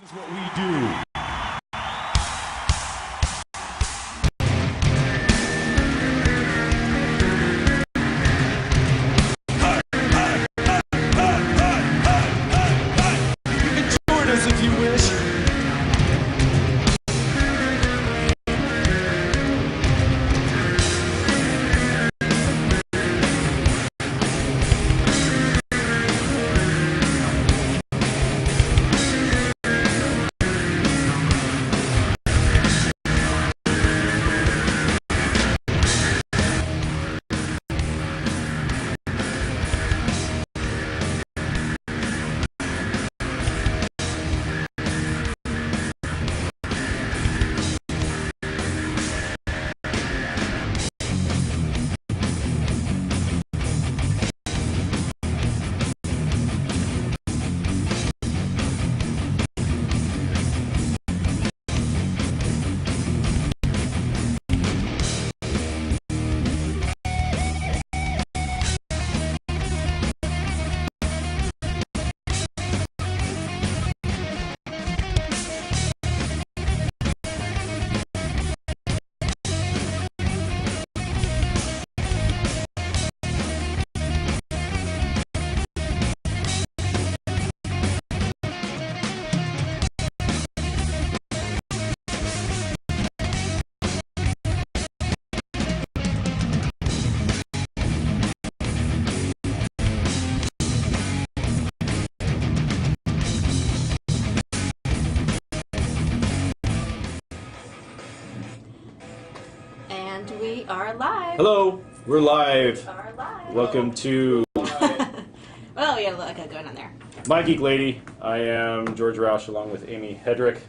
This is what we do. You can join us if you wish. And we are live. Hello, we're live. We are live. Welcome to Well, we have a lot going on there. My Geek Lady. I am George Roush along with Amy Hedrick.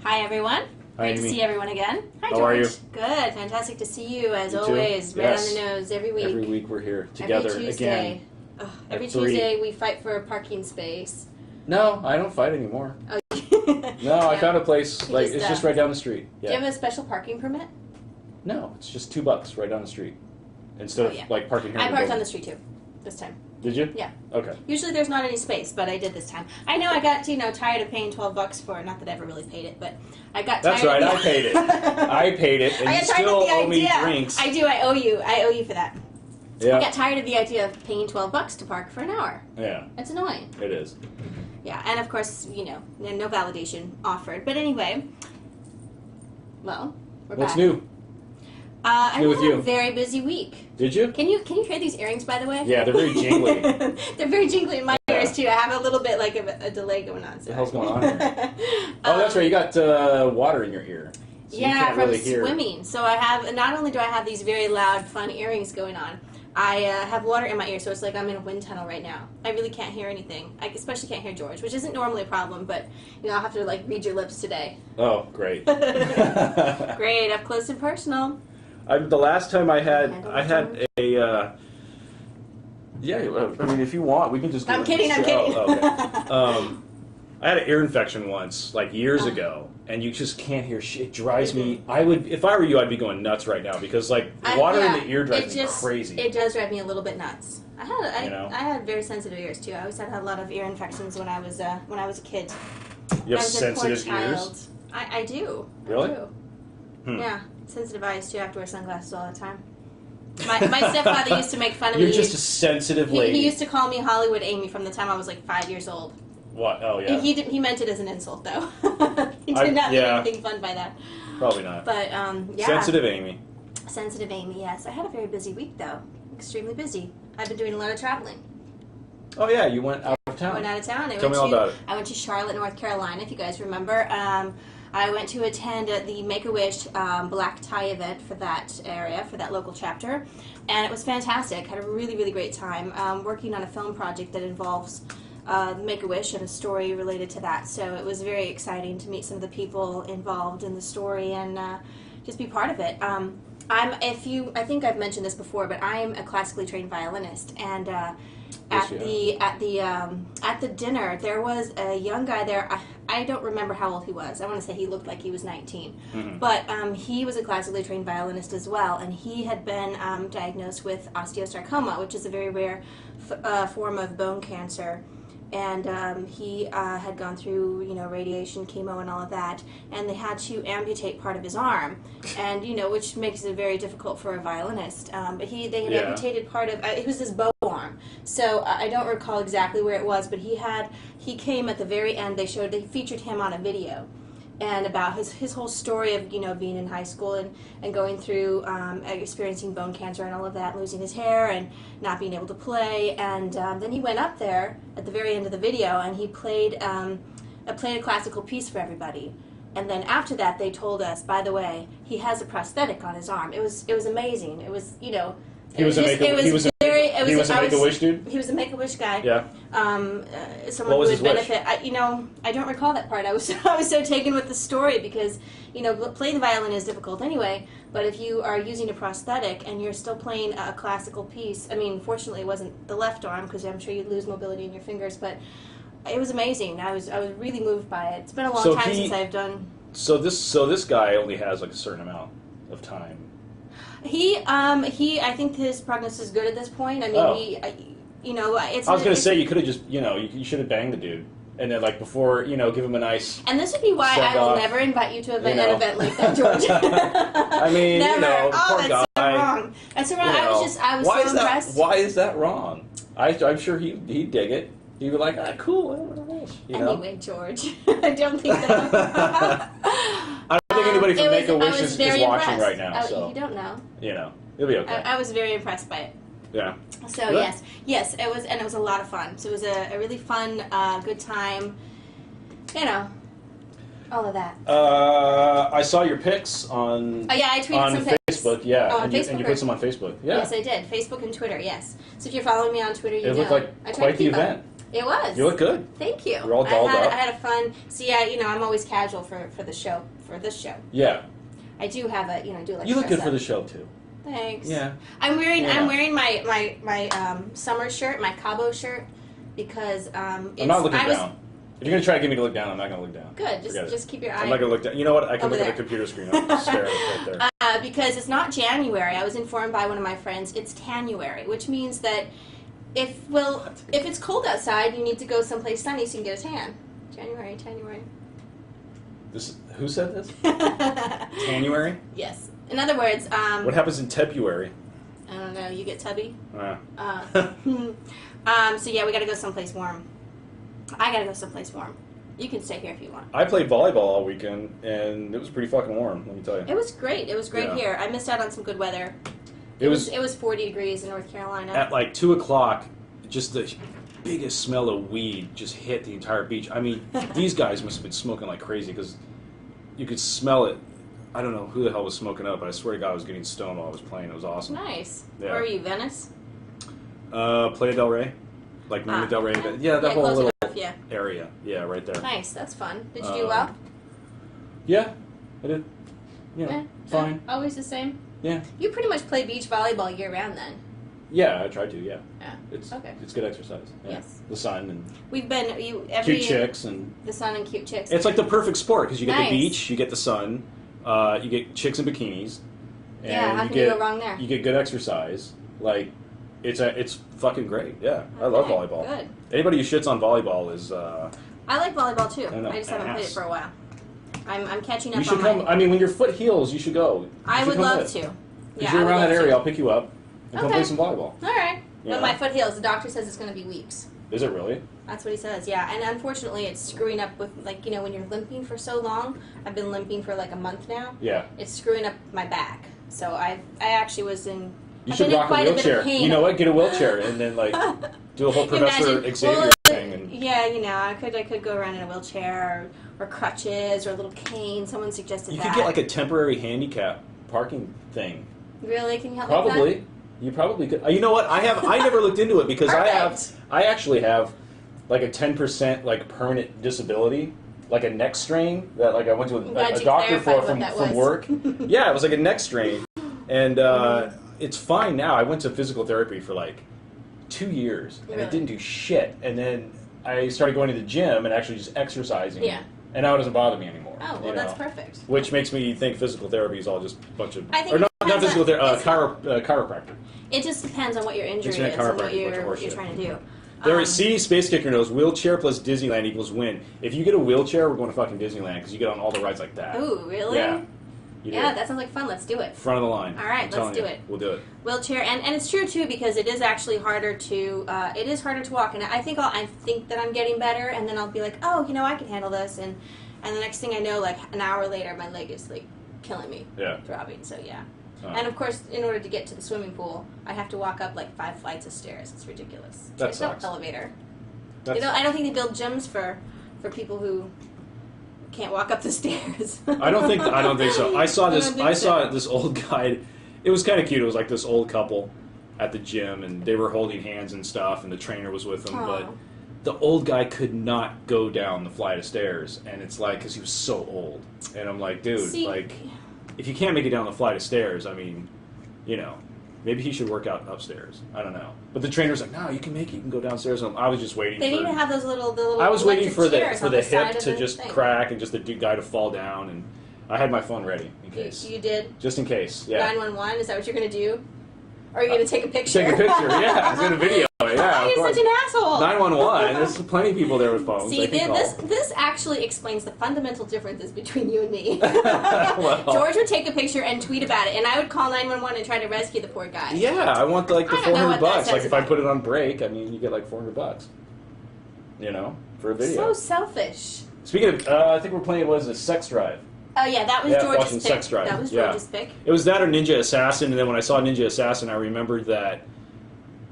Hi, everyone. Hi, Great to Amy. see everyone again. Hi, How George. are you? Good. Fantastic to see you, as You too? always. Right Yes. on the nose every week. Every week we're here together Every Tuesday. again. Ugh, every At 3. Tuesday we fight for a parking space. No, I don't fight anymore. Oh, No, I found a place, You like, just, it's just right down the street. Do Yeah. you have a special parking permit? No, it's just $2 right down the street. Instead of, yeah. like, parking here I in the parked on building. the street too, this time. Did you? Yeah. Okay. Usually there's not any space, but I did this time. I know I got, tired of paying $12 for it. Not that I ever really paid it, but I got tired That's right, of I paid it. I paid it, and I you got tired still of the owe me idea. drinks. I do. I owe you. I owe you for that. Yeah. I got tired of the idea of paying $12 to park for an hour. Yeah, It's annoying. it is. Yeah, and of course, no validation offered. But anyway, well, we're What's back. new? I new with had you? a very busy week. Did you? Can you hear these earrings, by the way? Yeah, they're very jingly. They're very jingly in my Yeah. ears too. I have a little bit like a delay going on. What the hell's going on here? Oh, that's right. You got water in your ear. So you Yeah, can't from really hear. swimming. So I have, not only do I have these very loud, fun earrings going on, I have water in my ear, so it's like I'm in a wind tunnel right now. I really can't hear anything. I especially can't hear George, which isn't normally a problem, but I'll have to read your lips today. Oh, great. Great, up close and personal. The last time I had Handle a. Yeah, I mean, if you want, we can just. I'm kidding. I'm kidding. Oh, okay. I had an ear infection once, like years ago, and you just can't hear shit. It drives me. If I were you, I'd be going nuts right now because water in the ear drives me crazy. It does drive me a little bit nuts. I had very sensitive ears too. I always had a lot of ear infections when I was a kid. You have I was a poor sensitive child. ears? I do. Really? I do. Hmm. Yeah, sensitive eyes too. I have to wear sunglasses all the time. My stepfather used to make fun of You're me. just a sensitive lady. He used to call me Hollywood Amy from the time I was like 5 years old. What? Oh, yeah. He meant it as an insult though. He did not mean anything fun by that. Probably not. But yeah. Sensitive Amy. Sensitive Amy, yes. I had a very busy week though. Extremely busy. I've been doing a lot of traveling. Oh, yeah, you went out of town. I went out of town. Tell me all about it. I went to Charlotte, North Carolina, if you guys remember. I went to attend the Make-A-Wish black tie event for that area, for that local chapter, and it was fantastic. Had a really, really great time working on a film project that involves Make-A-Wish and a story related to that. So it was very exciting to meet some of the people involved in the story and just be part of it. I think I've mentioned this before, but I'm a classically trained violinist, and at the dinner there was a young guy there. I don't remember how old he was. I want to say he looked like he was 19, but he was a classically trained violinist as well, and he had been diagnosed with osteosarcoma, which is a very rare form of bone cancer. and he had gone through, radiation, chemo, and all of that, and they had to amputate part of his arm, and which makes it very difficult for a violinist. But they had amputated part of it was his bow arm, so I don't recall exactly where it was, but he came at the very end. They featured him on a video. And about his whole story of being in high school and going through experiencing bone cancer and all of that, losing his hair and not being able to play, and then he went up there at the very end of the video and he played a classical piece for everybody. And then after that, they told us, by the way, he has a prosthetic on his arm. It was amazing. It was He was a Make-A-Wish dude? He was a Make-A-Wish guy. Yeah. Someone who would benefit. I don't recall that part. I was so taken with the story because, playing the violin is difficult anyway, but if you are using a prosthetic and you're still playing a classical piece, fortunately it wasn't the left arm because I'm sure you'd lose mobility in your fingers, but it was amazing. I was really moved by it. It's been a long time since I've done... So this guy only has like a certain amount of time. I think his prognosis is good at this point. I was going to say you could have just, you should have banged the dude, and then like before, give him a nice. And this would be why I will never invite you to an event like that, George. Never. Poor guy. That's so wrong. That's so wrong. I was so impressed. Why is that wrong? I'm sure he'd dig it. He'd be like, cool. Anyway, George, I don't think that. I don't think anybody from Make-A-Wish is watching right now. So you don't know. It'll be okay. I was very impressed by it. Yeah. So good. yes, it was, and it was a lot of fun. So it was a really fun, good time. All of that. I saw your pics on. Oh yeah, I tweeted some pics. Facebook. Yeah, oh, and you put some on Facebook. Yeah. Yes, I did. Facebook and Twitter. Yes. So if you're following me on Twitter, it looked like quite the event. It was. You look good. Thank you. You're all dolled up. I had a fun. See, I'm always casual for the show. For this show. Yeah. I do have a do like. You look good for the show too. Thanks. Yeah. I'm wearing my summer shirt, my Cabo shirt, because I'm not looking down. If you're gonna try to get me to look down, I'm not gonna look down. Good. Just keep your eye. I'm not gonna look down. You know what? I can look at the computer screen. I'll just stare at it right there. Because it's not January. I was informed by one of my friends. It's Tanuary, which means that if it's cold outside, you need to go someplace sunny so you can get a tan. January. Who said this? January? Yes. In other words, what happens in February? I don't know. You get tubby. Yeah. So yeah, we got to go someplace warm. I got to go someplace warm. You can stay here if you want. I played volleyball all weekend, and it was pretty fucking warm. Let me tell you. It was great. It was great here. I missed out on some good weather. It was 40 degrees in North Carolina. At like 2:00, just the biggest smell of weed just hit the entire beach. These guys must have been smoking like crazy because you could smell it. I don't know who the hell was smoking up, but I swear to God I was getting stoned while I was playing. It was awesome. Nice. Yeah. Where were you, Venice? Playa del Rey. Like Marina del Rey. Yeah, that whole little area. Yeah, right there. Nice. That's fun. Did you do well? Yeah, I did. Fine. Always the same? Yeah. You pretty much play beach volleyball year-round then? Yeah, I tried to, yeah. It's good exercise. Yeah. Yes. The sun and we've been cute chicks and the sun and cute chicks. It's like the perfect sport because you get the beach, you get the sun, you get chicks in bikinis. And how can you go wrong there? You get good exercise. Like it's fucking great. Yeah, I love volleyball. Good. Anybody who shits on volleyball is. I like volleyball too. I just haven't played it for a while. I'm catching up. You should come. When your foot heals, you should go. I would love to. If you're around that area, I'll pick you up and come play some volleyball. All right. But my foot heals. The doctor says it's going to be weeks. Is it really? That's what he says, yeah. And unfortunately, it's screwing up with, when you're limping for so long. I've been limping for like a month now. Yeah. It's screwing up my back. So I actually was in. You should rock a wheelchair. You know what? Get a wheelchair and then do a whole Professor Xavier thing. And I could go around in a wheelchair or crutches or a little cane. Someone suggested that. You could get like a temporary handicap parking thing. Really? Can you help me with that? Probably. You probably could. You know what? I never looked into it because I actually have like a 10% permanent disability, like a neck strain that I went to a doctor for from work. Yeah, it was like a neck strain, and it's fine now. I went to physical therapy for 2 years, and it didn't do shit. And then I started going to the gym and actually just exercising. Yeah. And now it doesn't bother me anymore. Oh, well, that's perfect. Which makes me think physical therapy is all just a bunch of... Or not physical therapy, chiropractor. It just depends on what your injury is and what you're trying to do. See, Space Kicker knows wheelchair plus Disneyland equals win. If you get a wheelchair, we're going to fucking Disneyland because you get on all the rides like that. Ooh, really? Yeah. Yeah, that sounds like fun. Let's do it. Front of the line. All right, let's do it. We'll do it. Wheelchair, and it's true too because it is actually harder to walk, and I think that I'm getting better, and then I'll be like, oh, I can handle this, and the next thing I know, like an hour later, my leg is like killing me, throbbing. So yeah. And of course, in order to get to the swimming pool, I have to walk up like 5 flights of stairs. It's ridiculous. That There's no elevator. I don't think they build gyms for people who can't walk up the stairs. I don't think so. I saw this old guy. It was kind of cute. It was like this old couple at the gym, and they were holding hands and stuff, and the trainer was with them. But the old guy could not go down the flight of stairs, and it's like because he was so old. And I'm like, dude, if you can't make it down the flight of stairs, I mean, maybe he should work out upstairs. I don't know. But the trainer's like, no, you can make it. You can go downstairs. And I was just waiting. They need to have those little. I was waiting for the hip to just crack and just the guy to fall down, and I had my phone ready in case. You did? Just in case. Yeah. 911. Is that what you're going to do? Or are you going to take a picture? Take a picture. Yeah, I was going to video. Yeah. You're such an asshole. 911. There's plenty of people there with phones. See, this actually explains the fundamental differences between you and me. Well, George would take a picture and tweet about it, and I would call 911 and try to rescue the poor guy. Yeah, I want the $400. Like if I put it on break, I mean, you get like $400. For a video. So selfish. Speaking of, I think we're playing. What is it? Sex Drive. Oh yeah, that was George's pick. Sex Drive. That was George's pick. It was that or Ninja Assassin, and then when I saw Ninja Assassin, I remembered that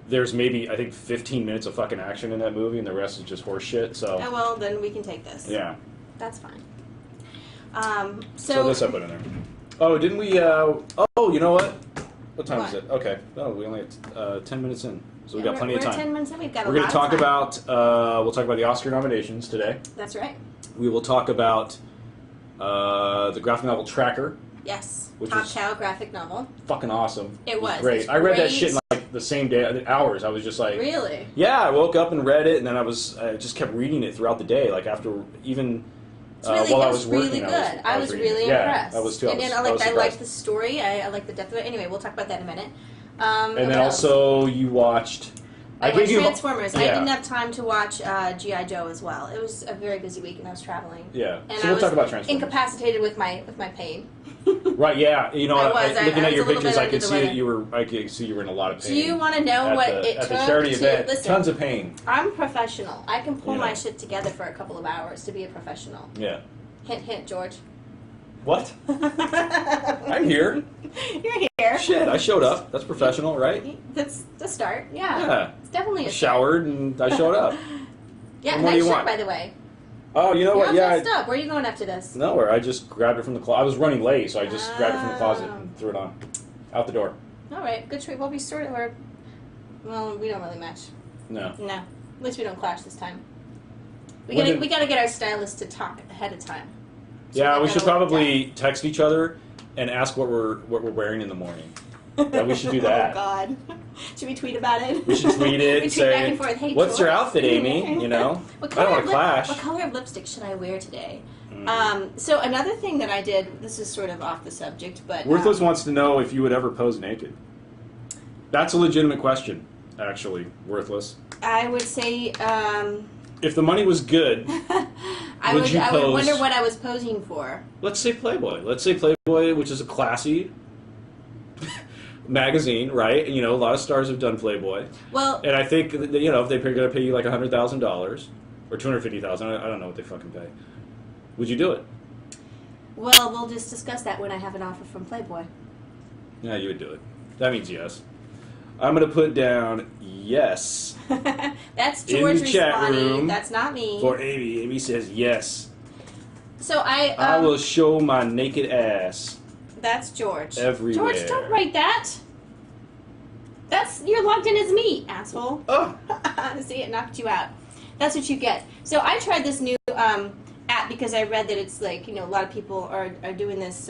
there's maybe, I think, 15 minutes of fucking action in that movie, and the rest is just horse shit, so... Oh, well, then we can take this. Yeah. That's fine. So this I put in there. Oh, didn't we, oh, you know what? What time is it? Okay. No, we only have 10 minutes in, so we got plenty of time. We're 10 minutes in, we've got We're going to talk about, we'll talk about the Oscar nominations today. That's right. We will talk about the graphic novel Tracker. Yes. Top Cow graphic novel. Fucking awesome. It was great. I read that shit in like the same day, hours. I was just like... Really? Yeah, I woke up and read it, and then I just kept reading it throughout the day, like after even... while I was working, I was really impressed. I was too. I liked the story. I liked the depth of it. Anyway, we'll talk about that in a minute. And then also you watched... I watched Transformers. Yeah. I didn't have time to watch G.I. Joe as well. It was a very busy week, and I was traveling. Yeah. And so we'll talk about Transformers. Incapacitated with my pain. Right. Yeah. Looking at your pictures, I could see that you were. I could see you were in a lot of pain. Do you want to know what it took? At the charity event, listen, tons of pain. I'm professional. I can pull my shit together for a couple of hours to be a professional. Yeah. Hint, hint, George. What? I'm here. You're here. Shit, I showed up. That's professional, right? That's the start. Yeah. Yeah. It's definitely a showered and I showed up. Yeah, nice shirt, by the way. Oh, you know what? You're all dressed up. Where are you going after this? Nowhere. I just grabbed it from the closet. I was running late, so I just grabbed it from the closet and threw it on. Out the door. All right. Good choice. Well, we don't really match. No. No. At least we don't clash this time. We gotta get our stylist to talk ahead of time. So we should probably text each other and ask what we're wearing in the morning. Yeah, we should do that. Oh God. Should we tweet about it? We should tweet it. We tweet back and forth. Hey, what's your outfit, Amy? I don't want to clash. What color of lipstick should I wear today? So another thing that I did. This is sort of off the subject, but Worthless wants to know if you would ever pose naked. That's a legitimate question, actually. Worthless. I would say. If the money was good, I would wonder what I was posing for. Let's say Playboy. Let's say Playboy, which is a classy magazine, right? A lot of stars have done Playboy. Well, and I think that, if they're going to pay you like $100,000 or $250,000, I don't know what they fucking pay. Would you do it? Well, we'll just discuss that when I have an offer from Playboy. Yeah, you would do it. That means yes. I'm going to put down yes. That's George in the chat responding. room That's not me. For Amy. Amy says yes. So I will show my naked ass. That's George. Everywhere. George, don't write that. You're logged in as me, asshole. Oh. See, it knocked you out. That's what you get. So I tried this new app because I read that it's like, a lot of people are doing this,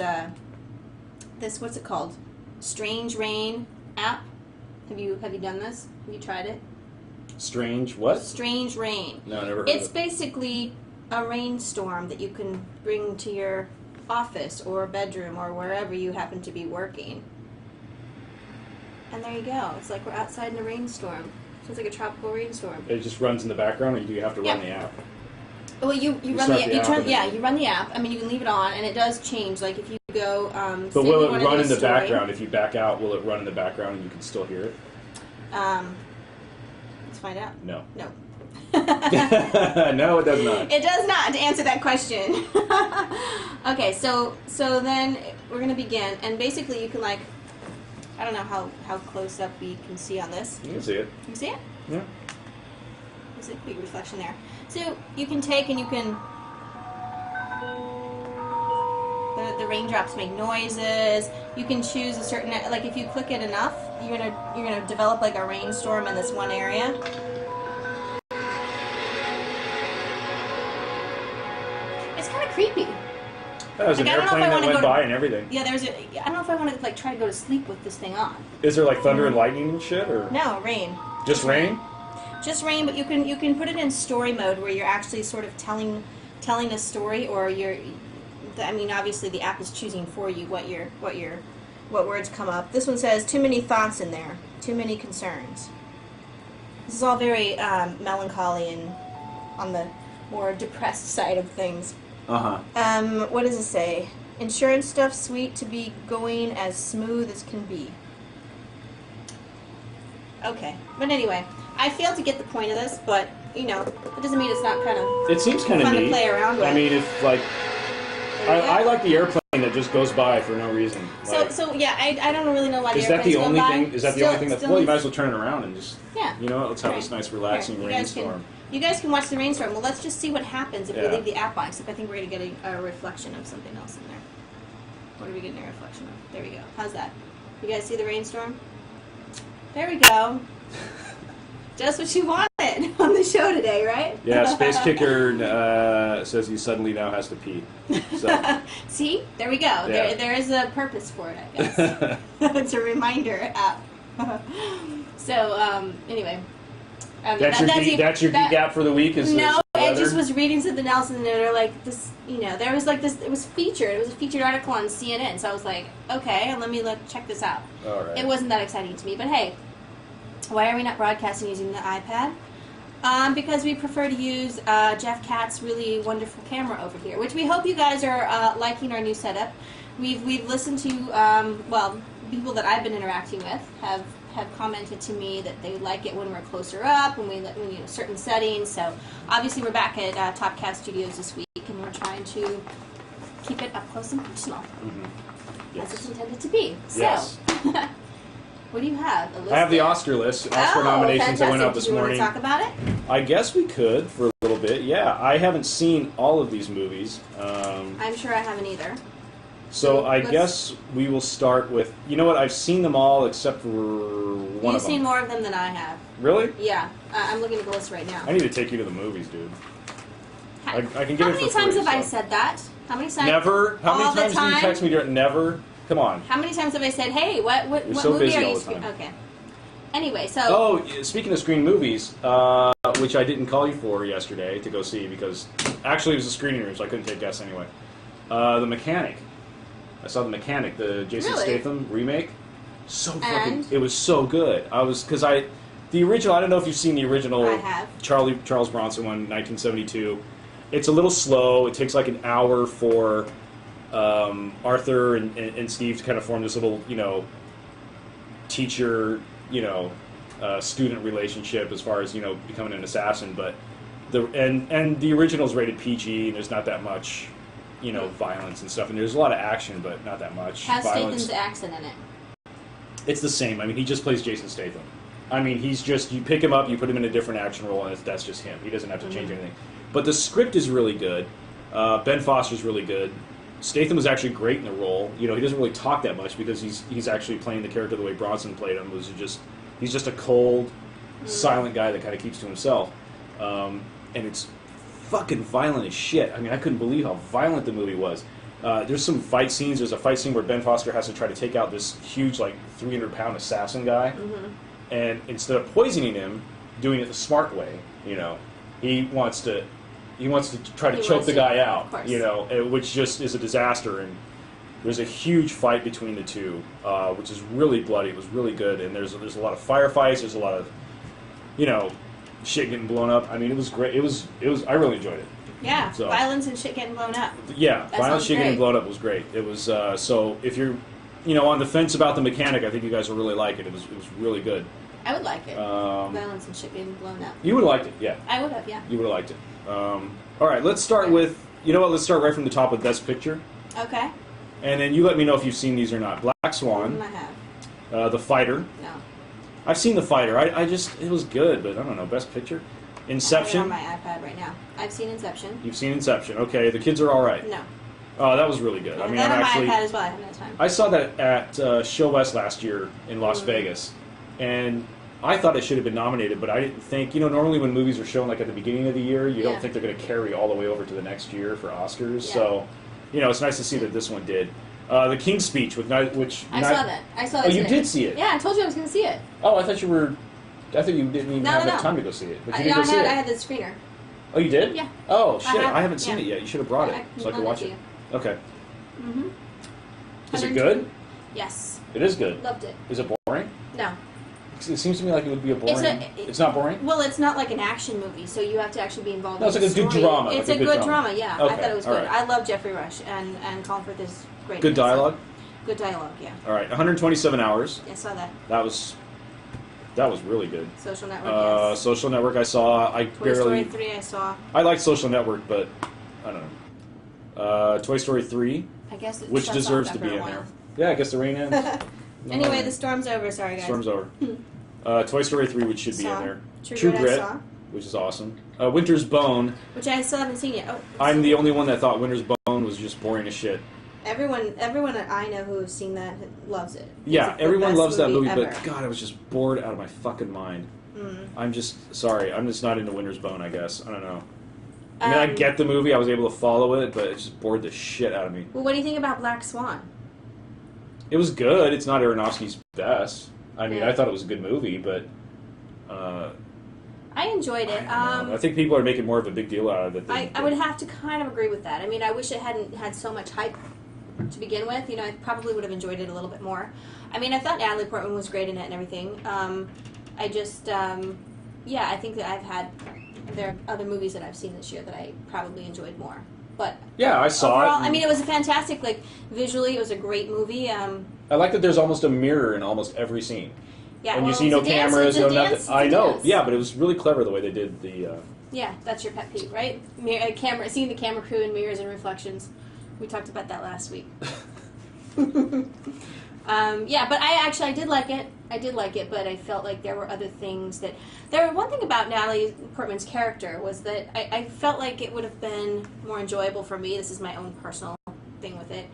what's it called? Strange Rain app. Have you done this? Have you tried it? Strange what? Strange Rain. No, never heard It's of it. basically a rainstorm that you can bring to your office or bedroom or wherever you happen to be working. And there you go. It's like we're outside in a rainstorm. Sounds like a tropical rainstorm. It just runs in the background, or do you have to run the app? Well, you run the app. You run the app. I mean, you can leave it on, and it does change. Like if you go. But will it run in the background? If you back out, will it run in the background and you can still hear it? Let's find out. No. No. No, it does not. It does not. To answer that question. Okay, so then we're gonna begin, and basically you can like. I don't know how close up we can see on this. You can see it. You see it? Yeah. There's a big reflection there. So you can take and you can. The raindrops make noises. You can choose a certain, like if you click it enough, you're gonna develop like a rainstorm in this one area. It's kind of creepy. There's an airplane that went by and everything. Yeah, I don't know if I want to like try to go to sleep with this thing on. Is there like thunder and lightning and shit, or no rain? Just rain. Just rain, but you can put it in story mode where you're actually sort of telling a story, or I mean, obviously the app is choosing for you what words come up. This one says too many thoughts in there, too many concerns. This is all very melancholy and on the more depressed side of things. What does it say? Insurance stuff sweet to be going as smooth as can be. Okay, but anyway, I failed to get the point of this, but you know, it doesn't mean it's not kind of. It seems kind of fun neat to play around with. I mean, if like, I like the airplane that just goes by for no reason. Like, so yeah, I don't really know why the is that airplane's the only going thing? by. Is that the only thing that? Well, you might as well turn it around and just. Yeah. You know what? Let's have this nice, relaxing rainstorm. You guys can watch the rainstorm. Well, let's just see what happens if we Yeah. leave the app on. Except I think we're going to get a reflection of something else in there. What are we getting a reflection of? There we go. How's that? You guys see the rainstorm? There we go. Just what you wanted on the show today, right? Yeah, Space Kicker says he suddenly now has to pee. So. See? There we go. Yeah. There is a purpose for it, I guess. It's a reminder app. So, anyway. That's your geek app for the week? No, I just was reading something else, and they're like, this, you know, there was like this, it was featured. It was a featured article on CNN, so I was like, okay, let me check this out. All right. It wasn't that exciting to me, but hey, why are we not broadcasting using the iPad? Because we prefer to use Jeff Katz's really wonderful camera over here, which we hope you guys are liking our new setup. We've listened to, well, people that I've been interacting with have commented to me that they like it when we're closer up, when we certain settings. So obviously we're back at Top Cat Studios this week, and we're trying to keep it up close and personal, Yes. as it's intended to be. Yes. So, what do you have? I have the Oscar list, Oscar nominations that went out this morning. Do you want to talk about it? I guess we could for a little bit. Yeah, I haven't seen all of these movies. I'm sure I haven't either. So I guess we will start with, you know what, I've seen them all except for one of them. You've seen more of them than I have. Really? Yeah, I'm looking at the list right now. I need to take you to the movies, dude. I can get it for free. How many times have I said that? How many times? Never. How many all times the time? do you text me during? Never. Come on. How many times have I said, hey, what so movie busy are all you the screening? time. Okay. Anyway, so... Oh, speaking of screen movies, which I didn't call you for yesterday to go see because actually it was a screening room, so I couldn't take guests anyway. The Mechanic. I saw The Mechanic, the Jason Statham remake. So fucking... It was so good. The original, I don't know if you've seen the original I have. Charles Bronson one, 1972. It's a little slow. It takes like an hour for Arthur and Steve to kind of form this little, teacher, student relationship as far as, becoming an assassin. But the original's rated PG, and there's not that much, violence and stuff. And there's a lot of action, but not that much Has violence. Statham's accent in it? It's the same. I mean, he just plays Jason Statham. I mean, he's just, you pick him up, you put him in a different action role, and that's just him. He doesn't have to change anything. But the script is really good. Ben Foster's really good. Statham was actually great in the role. He doesn't really talk that much because he's actually playing the character the way Bronson played him. He's just a cold, silent guy that kind of keeps to himself. And it's fucking violent as shit. I mean, I couldn't believe how violent the movie was. There's some fight scenes. There's a fight scene where Ben Foster has to try to take out this huge, 300-pound assassin guy. And instead of poisoning him, doing it the smart way, he wants to try to choke the guy out, which just is a disaster. And there's a huge fight between the two, which is really bloody. It was really good. And there's a lot of firefights. There's a lot of you know, shit getting blown up. I mean, it was great. It was. I really enjoyed it. Yeah, So, violence and shit getting blown up. Yeah, That violence, sounds shit getting great. blown up was great. It was so if you're, you know, on the fence about the mechanic, I think you guys will really like it. It was really good. I would like it. Violence and shit getting blown up. You would have liked it, yeah. I would have, yeah. You would have liked it. All right, let's start with. You know what? Let's start right from the top with Best Picture, Okay. and then you let me know if you've seen these or not. Black Swan, I have. The Fighter. No. I've seen The Fighter. I just it was good, but I don't know. Best Picture, I have Inception. it on my iPad right now. I've seen Inception. You've seen Inception. Okay, the kids are all right. No. Oh, that was really good. I mean, that I'm on actually. my iPad as well. I haven't had time. I saw that at Show West last year in Las Vegas, and I thought it should have been nominated, but I didn't think. You know, normally when movies are shown like at the beginning of the year, you don't think they're going to carry all the way over to the next year for Oscars. Yeah. So, you know, it's nice to see that this one did. The King's Speech with which I saw that. I saw that. Oh, you today. did see it? Yeah, I told you I was going to see it. Oh, I thought you were. I thought you didn't even have enough time to go see it. But you did go see it. I had the screener. Oh, you did? Yeah. Oh shit! I, have- haven't seen it yet. You should have brought it so I could watch it. Okay. Mm-hmm. Is it good? Yes. It is good. Loved it. Is it boring? No. It seems to me like it would be a boring. It's not boring. Well, it's not like an action movie, so you have to actually be involved. No, it's in like the a good story. drama. It's like a good drama. Yeah, Okay, I thought it was all good. right. I love Jeffrey Rush and Colin Firth is great. Good dialogue. Good dialogue. Yeah. All right, 127 hours. I saw that. That was really good. Social Network. Yes. Social Network. I saw. I Toy barely. Story 3. I saw. I liked Social Network, but I don't know. Toy Story 3, I guess it which shuts deserves off to be after in a there. while. Yeah, I guess the rain ends. Anyway, the storm's over. Sorry, guys. Storm's over. Toy Story 3, which should be in there. True Grit, I saw. which is awesome. Winter's Bone. Which I still haven't seen yet. Oh, I'm the only one that thought Winter's Bone was just boring as shit. everyone that I know who has seen that loves it. Yeah, everyone loves that movie, ever. but God, I was just bored out of my fucking mind. I'm just sorry. I'm just not into Winter's Bone, I guess. I don't know. I mean, I get the movie. I was able to follow it, but it just bored the shit out of me. Well, what do you think about Black Swan? It was good. It's not Aronofsky's best. I mean, Yeah. I thought it was a good movie, but I enjoyed it. I think people are making more of a big deal out of it. I would have to kind of agree with that. I mean, I wish it hadn't had so much hype to begin with. You know, I probably would have enjoyed it a little bit more. I mean, I thought Natalie Portman was great in it and everything. I just, yeah, I think that there are other movies that I've seen this year that I probably enjoyed more. But yeah, I saw overall, it. I mean, it was a fantastic, like, visually, it was a great movie. I like that there's almost a mirror in almost every scene. Yeah, and well, you see no it's a dance, cameras, it's a no dance, nothing. it's a I know, dance. yeah, but it was really clever the way they did the. Yeah, that's your pet peeve, right? Seeing the camera crew in mirrors and reflections. We talked about that last week. Yeah, but I did like it. I did like it, but I felt like there were other things that... One thing about Natalie Portman's character was that I felt like it would have been more enjoyable for me, this is my own personal thing with it,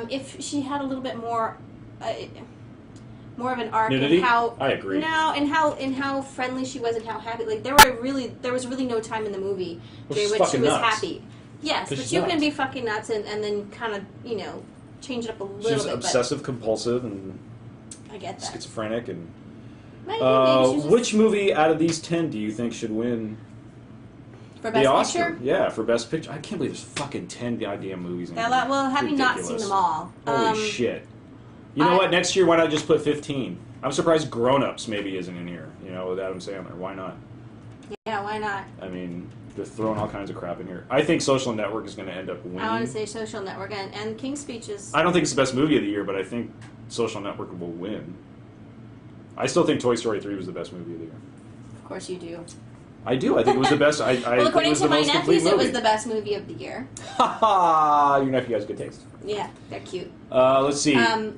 if she had a little bit more of an arc Nudity? in how... I agree. No, in how friendly she was and how happy... Like, there was really no time in the movie during which she was nuts. happy. Yes, but she's you nuts. can be fucking nuts and then kind of, you know, change it up a little She's bit. obsessive compulsive and But I get that. schizophrenic and. Maybe she's just- Which movie out of these 10 do you think should win for the Best Oscar? Picture? Yeah, for Best Picture. I can't believe there's fucking 10 goddamn movies. Well, have you not seen them all? Holy shit! You know what? Next year, why not just put 15? I'm surprised Grown Ups maybe isn't in here. You know, with Adam Sandler. Why not? Yeah, why not? I mean, they're throwing all kinds of crap in here. I think Social Network is going to end up winning. I want to say Social Network and King's Speech is... I don't think it's the best movie of the year, but I think Social Network will win. I still think Toy Story 3 was the best movie of the year. Of course you do. I do. I think it was the best. Well, think it according was to the my most complete nephews, it was movie. the best movie of the year. Ha ha! Your nephew has good taste. Yeah, they're cute. Let's see.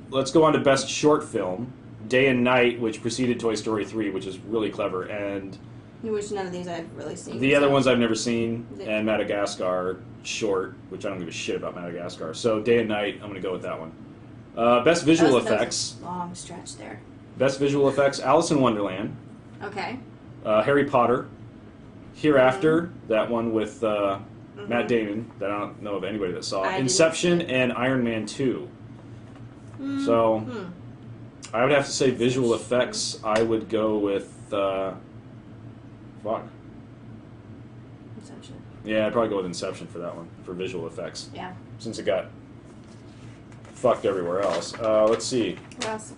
Let's go on to Best Short Film. Day and Night, which preceded Toy Story 3, which is really clever, and Which none of these I've really seen. the other ones I've never seen, and Madagascar, short, which I don't give a shit about Madagascar. So Day and Night, I'm going to go with that one. Best Visual That was Effects. a long stretch there. Best Visual Effects, Alice in Wonderland. Okay. Harry Potter. Hereafter, that one with Matt Damon, that I don't know of anybody that saw. Inception and Iron Man 2. So, I would have to say visual effects, I would go with, fuck. Inception. Yeah, I'd probably go with Inception for that one, for visual effects. Yeah. Since it got fucked everywhere else. Let's see. What else?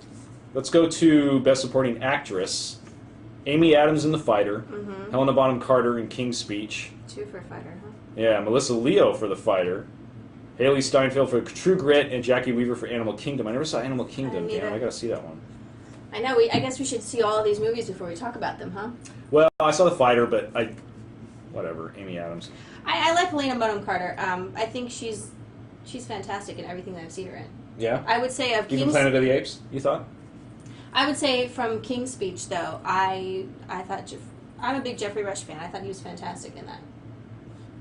Let's go to Best Supporting Actress. Amy Adams in The Fighter. Mm-hmm. Helena Bonham Carter in King's Speech. 2 for Fighter, huh? Yeah, Melissa Leo for The Fighter. Haley Steinfeld for True Grit, and Jackie Weaver for Animal Kingdom. I never saw Animal Kingdom. Damn, I gotta see that one. I know. I guess we should see all of these movies before we talk about them, huh? Well, I saw The Fighter, but whatever. Amy Adams. I like Helena Bonham Carter. I think she's fantastic in everything that I've seen her in. Yeah. I would say of Even Planet of the Apes. You thought? I would say from King's Speech, though, I thought I'm a big Jeffrey Rush fan. I thought he was fantastic in that.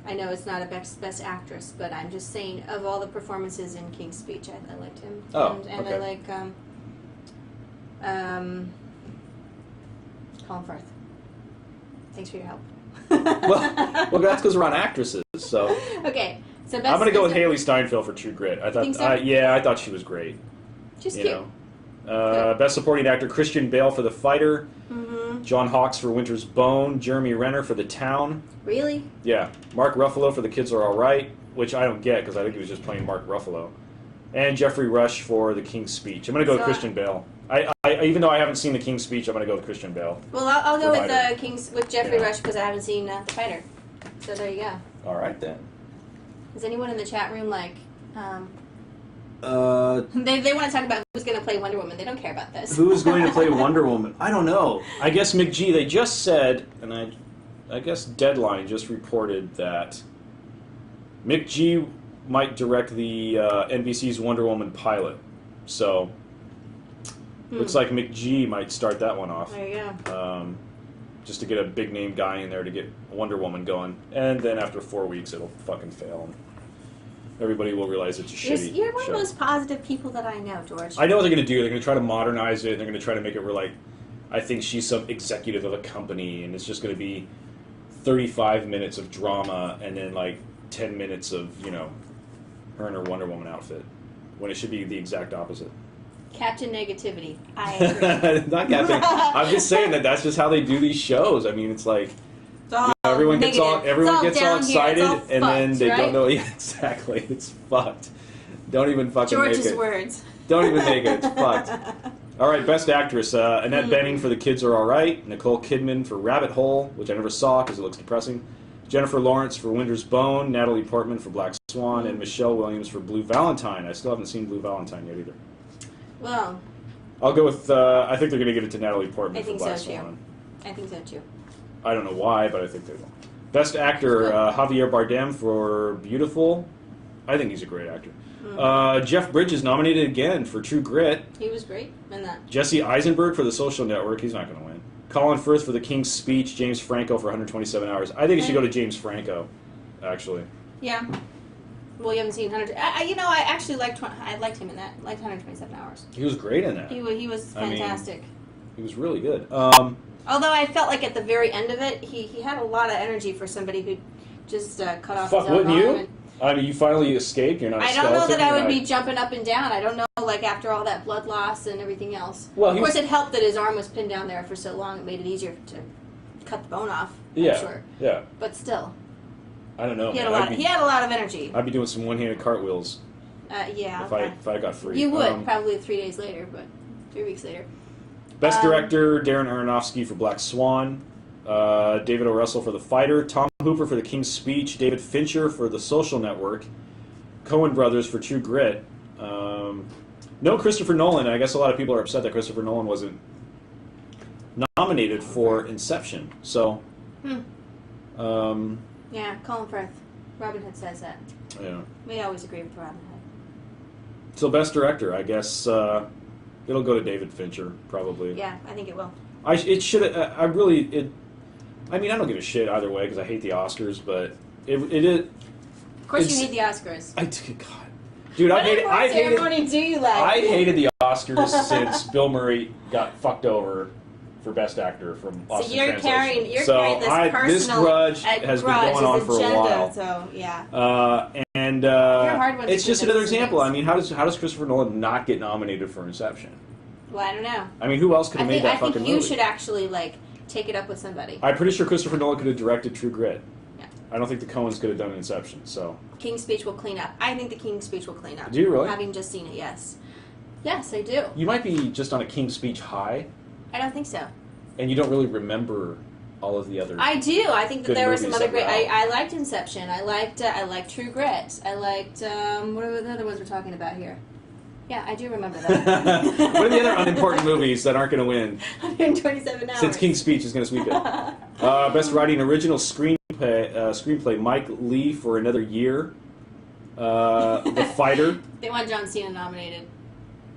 I know it's not a best actress, but I'm just saying of all the performances in King's Speech, I liked him. Oh, and okay. I like Colin Firth. Thanks for your help. well, that's because we're on actresses. So okay, so I'm gonna go with Haley Steinfeld for True Grit. I thought, Think so? I thought she was great. She's cute. Best Supporting Actor: Christian Bale for The Fighter. Mm-hmm. John Hawkes for Winter's Bone. Jeremy Renner for The Town. Really? Yeah. Mark Ruffalo for The Kids Are All Right, which I don't get because I think he was just playing Mark Ruffalo. And Jeffrey Rush for The King's Speech. I'm going to go with Christian Bale. I even though I haven't seen The King's Speech, I'm going to go with Christian Bale. Well, I'll go with Jeffrey Rush because I haven't seen The Fighter. So there you go. All right then. Is anyone in the chat room like? They want to talk about who's going to play Wonder Woman. They don't care about this. Who's going to play Wonder Woman? I don't know. I guess McG. They just said, and I guess Deadline just reported that McG might direct the NBC's Wonder Woman pilot. So looks like McG might start that one off. There you go. Just to get a big name guy in there to get Wonder Woman going, and then after 4 weeks it'll fucking fail. Everybody will realize it's a shitty You're one show. of the most positive people that I know, George. I know what they're going to do. They're going to try to modernize it. They're going to try to make it where, like, I think she's some executive of a company, and it's just going to be 35 minutes of drama and then, like, 10 minutes of, her in her Wonder Woman outfit, when it should be the exact opposite. Captain Negativity. I agree. Not Captain. I'm just saying that's just how they do these shows. I mean, it's like... everyone gets all excited, and then they don't know. Yeah, exactly. It's fucked. Don't even fucking make it. George's words. Don't even make it. It's fucked. All right, Best Actress. Annette Bening for The Kids Are All Right. Nicole Kidman for Rabbit Hole, which I never saw because it looks depressing. Jennifer Lawrence for Winter's Bone. Natalie Portman for Black Swan. And Michelle Williams for Blue Valentine. I still haven't seen Blue Valentine yet either. Well, I'll go with, I think they're going to give it to Natalie Portman for Black Swan. I think so, too. I don't know why, but I think they will. Best Actor, Javier Bardem for Beautiful. I think he's a great actor. Jeff Bridges nominated again for True Grit. He was great in that. Jesse Eisenberg for The Social Network. He's not going to win. Colin Firth for The King's Speech. James Franco for 127 Hours. I think it should go to James Franco, actually. Yeah. Well, you haven't seen 100. I actually liked him in that. Liked 127 Hours. He was great in that. He was fantastic. He was really good. Although I felt like at the very end of it, he had a lot of energy for somebody who just cut off his own wouldn't arm. you? I mean, you finally escaped. You're not a I skeleton. don't know that I would be jumping up and down. I don't know, like, after all that blood loss and everything else. Well, of course, it helped that his arm was pinned down there for so long. It made it easier to cut the bone off, I'm sure. Yeah. But still. I don't know. He had a lot of energy. I'd be doing some one-handed cartwheels. Yeah. If I got free. You would, probably 3 days later, but 3 weeks later. Best Director, Darren Aronofsky for Black Swan. David O. Russell for The Fighter. Tom Hooper for The King's Speech. David Fincher for The Social Network. Coen Brothers for True Grit. No Christopher Nolan. I guess a lot of people are upset that Christopher Nolan wasn't nominated for Inception. So... yeah, Colin Firth. Robin Hood says that. Yeah. We always agree with Robin Hood. So Best Director, I guess it'll go to David Fincher, probably. Yeah, I think it will. It should. I mean, I don't give a shit either way because I hate the Oscars, but it. Of course, you hate the Oscars. God, dude, I hated the Oscars since Bill Murray got fucked over for Best Actor from Lost in Translation. Carrying this personal this grudge has been going on for a while. So yeah. It's just another example. I mean, how does Christopher Nolan not get nominated for Inception? Well, I don't know. I mean, who else could have made that fucking movie? I think you should actually take it up with somebody. I'm pretty sure Christopher Nolan could have directed True Grit. Yeah. I don't think the Coens could have done Inception. So. King's Speech will clean up. I think the King's Speech will clean up. Do you really? Having just seen it, yes. Yes, I do. You might be just on a King's Speech high. I don't think so. And you don't really remember all of the other. I do. I think that there were some other great. Wow. I liked Inception. I liked True Grit. I liked what are the other ones we're talking about here? Yeah, I do remember that. What are the other unimportant movies that aren't going to win? 127 hours. Since King's Speech is going to sweep it. Best Writing Original Screenplay Mike Lee for Another Year. The Fighter. They want John Cena nominated.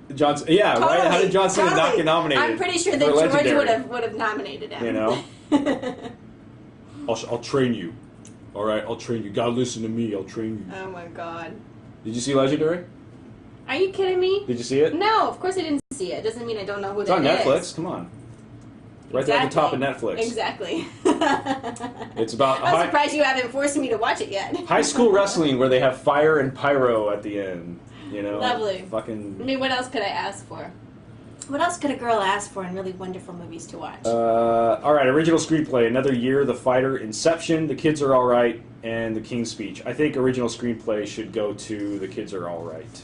Yeah, totally, right? How did John Cena not get nominated? I'm pretty sure that George would have nominated him. You know? I'll train you. All right, I'll train you. God, listen to me. I'll train you. Oh my God. Did you see Legendary? Are you kidding me? Did you see it? No, of course I didn't see it. Doesn't mean I don't know who that is. It's on Netflix. Come on. Right there at the top of Netflix. Exactly. It's about. I'm surprised you haven't forced me to watch it yet. High school wrestling where they have fire and pyro at the end. You know. Lovely. Fucking. I mean, what else could I ask for? What else could a girl ask for in really wonderful movies to watch? All right, original screenplay: Another Year, The Fighter, Inception, The Kids Are All Right, and The King's Speech. I think original screenplay should go to The Kids Are All Right.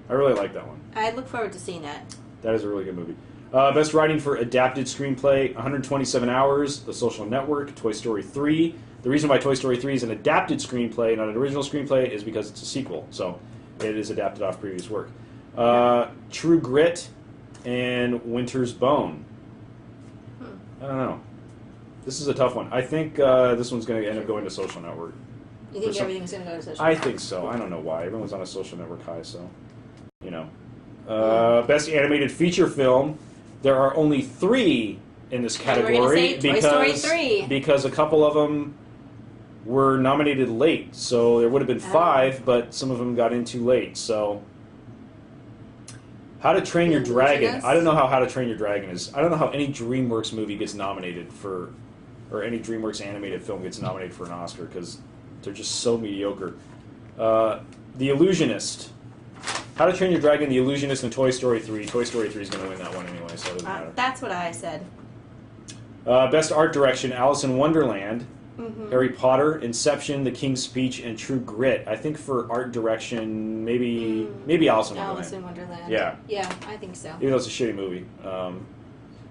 I really like that one. I look forward to seeing that. That is a really good movie. Best Writing for Adapted Screenplay: 127 Hours, The Social Network, Toy Story 3. The reason why Toy Story 3 is an adapted screenplay, not an original screenplay, is because it's a sequel, so it is adapted off previous work. True Grit and Winter's Bone. I don't know. This is a tough one. I think this one's going to end up going to Social Network. You think everything's going to go to Social Network? I think so. I don't know why. Everyone's on a Social Network high, so, you know. Best Animated Feature Film. There are only 3 in this category because a couple of them were nominated late. So there would have been 5, but some of them got in too late. So How to Train Your Dragon. I don't know how to Train Your Dragon is. I don't know how any DreamWorks movie gets nominated for, or any DreamWorks animated film gets nominated for an Oscar because they're just so mediocre. The Illusionist. How to Train Your Dragon, The Illusionist, and Toy Story 3. Toy Story 3 is going to win that one anyway, so it doesn't matter. That's what I said. Best Art Direction, Alice in Wonderland, Harry Potter, Inception, The King's Speech, and True Grit. I think for art direction, maybe Alice in Wonderland. Alice in Wonderland. Yeah. Yeah, I think so. Even though it's a shitty movie.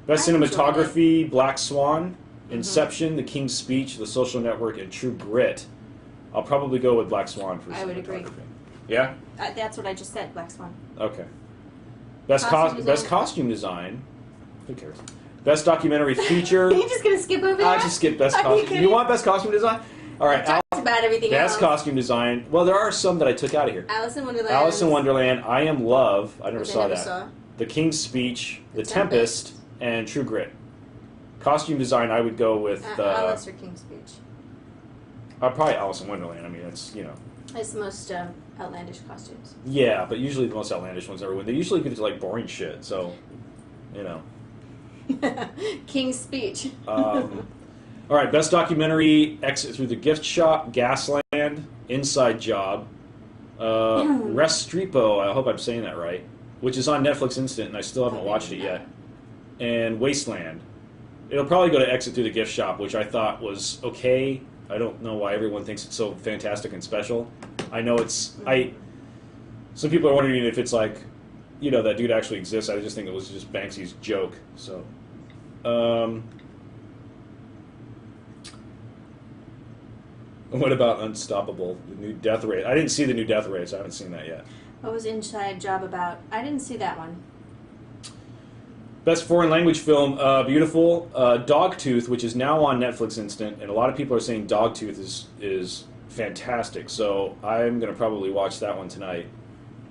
Best Cinematography, Black Swan, Inception, The King's Speech, The Social Network, and True Grit. I'll probably go with Black Swan for cinematography. I would agree. Yeah? That's what I just said, Black Swan. Okay. Best costume design. Who cares? Best documentary feature. Are you just going to skip over I'll that? just skip best costume. You want best costume design? All right. Talked about everything else. Best costume design. Well, there are some that I took out of here. Alice in Wonderland. Alice in Wonderland, I Am Love. I never saw that. Saw. The King's Speech, The Tempest, and True Grit. Costume design, I would go with... Alice or King's Speech? Probably Alice in Wonderland. I mean, it's, you know... It's the most outlandish costumes. Yeah, but usually the most outlandish ones never win. They usually get to, like, boring shit, so, you know. King's Speech. All right, best documentary: Exit Through the Gift Shop, Gasland, Inside Job, Restrepo. I hope I'm saying that right, which is on Netflix Instant, and I still haven't watched it yet. And Wasteland. It'll probably go to Exit Through the Gift Shop, which I thought was okay. I don't know why everyone thinks it's so fantastic and special. I know it's Some people are wondering if it's like, you know, that dude actually exists. I just think it was just Banksy's joke. So. What about Unstoppable? The new Death Race. I didn't see the new Death Race. I haven't seen that yet. What was Inside Job about? I didn't see that one. Best foreign language film, Beautiful. Dogtooth, which is now on Netflix Instant, and a lot of people are saying Dogtooth is fantastic. So I'm going to probably watch that one tonight.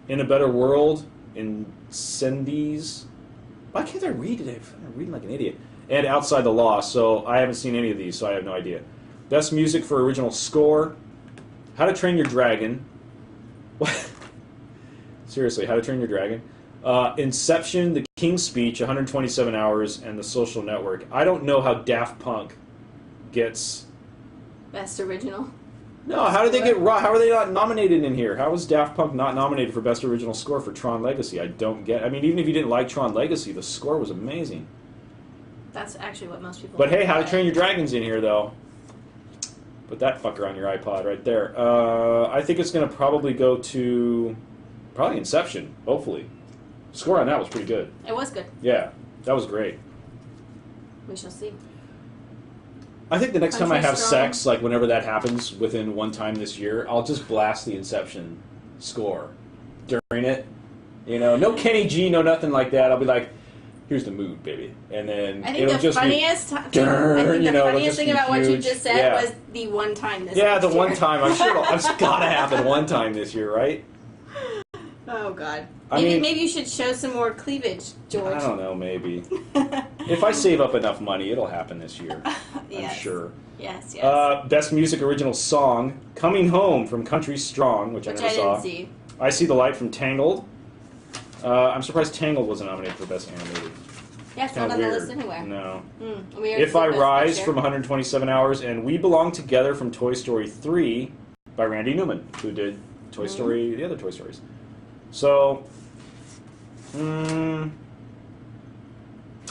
In a Better World, Incendies. Why can't I read today? I'm reading like an idiot. And Outside the Law, so I haven't seen any of these, so I have no idea. Best music for original score. How to Train Your Dragon. What? Seriously, How to Train Your Dragon. Inception, The King's Speech, 127 Hours, and The Social Network. I don't know how Daft Punk gets... Best original. No, how did they get? How are they not nominated in here? How was Daft Punk not nominated for Best Original Score for Tron Legacy? I don't get. I mean, even if you didn't like Tron Legacy, the score was amazing. That's actually what most people. But hey, How to Train Your Dragon's in here though. Put that fucker on your iPod right there. I think it's going to probably go to Inception. Hopefully, score on that was pretty good. It was good. Yeah, that was great. We shall see. I think the next time I Country have strong. sex, like whenever that happens within one time this year, I'll just blast the Inception score during it. You know, no Kenny G, no nothing like that. I'll be like, here's the mood, baby. And then I think it'll the just funniest, be, I think the funniest thing about what you huge. just said was the one time this Yeah, next the one year. time. I'm sure it's got to happen one time this year, right? Oh, God. I mean, Maybe you should show some more cleavage, George. I don't know, maybe. If I save up enough money, it'll happen this year. Yes. I'm sure. Yes, yes. Best Music Original Song, Coming Home from Country Strong, which I never saw. Didn't see. I See the Light from Tangled. I'm surprised Tangled wasn't nominated for Best Animated. Yeah, it's not on Weird. the list anywhere. No. If If I Rise from 127 Hours, and We Belong Together from Toy Story 3 by Randy Newman, who did Toy Story, the other Toy Stories. So, I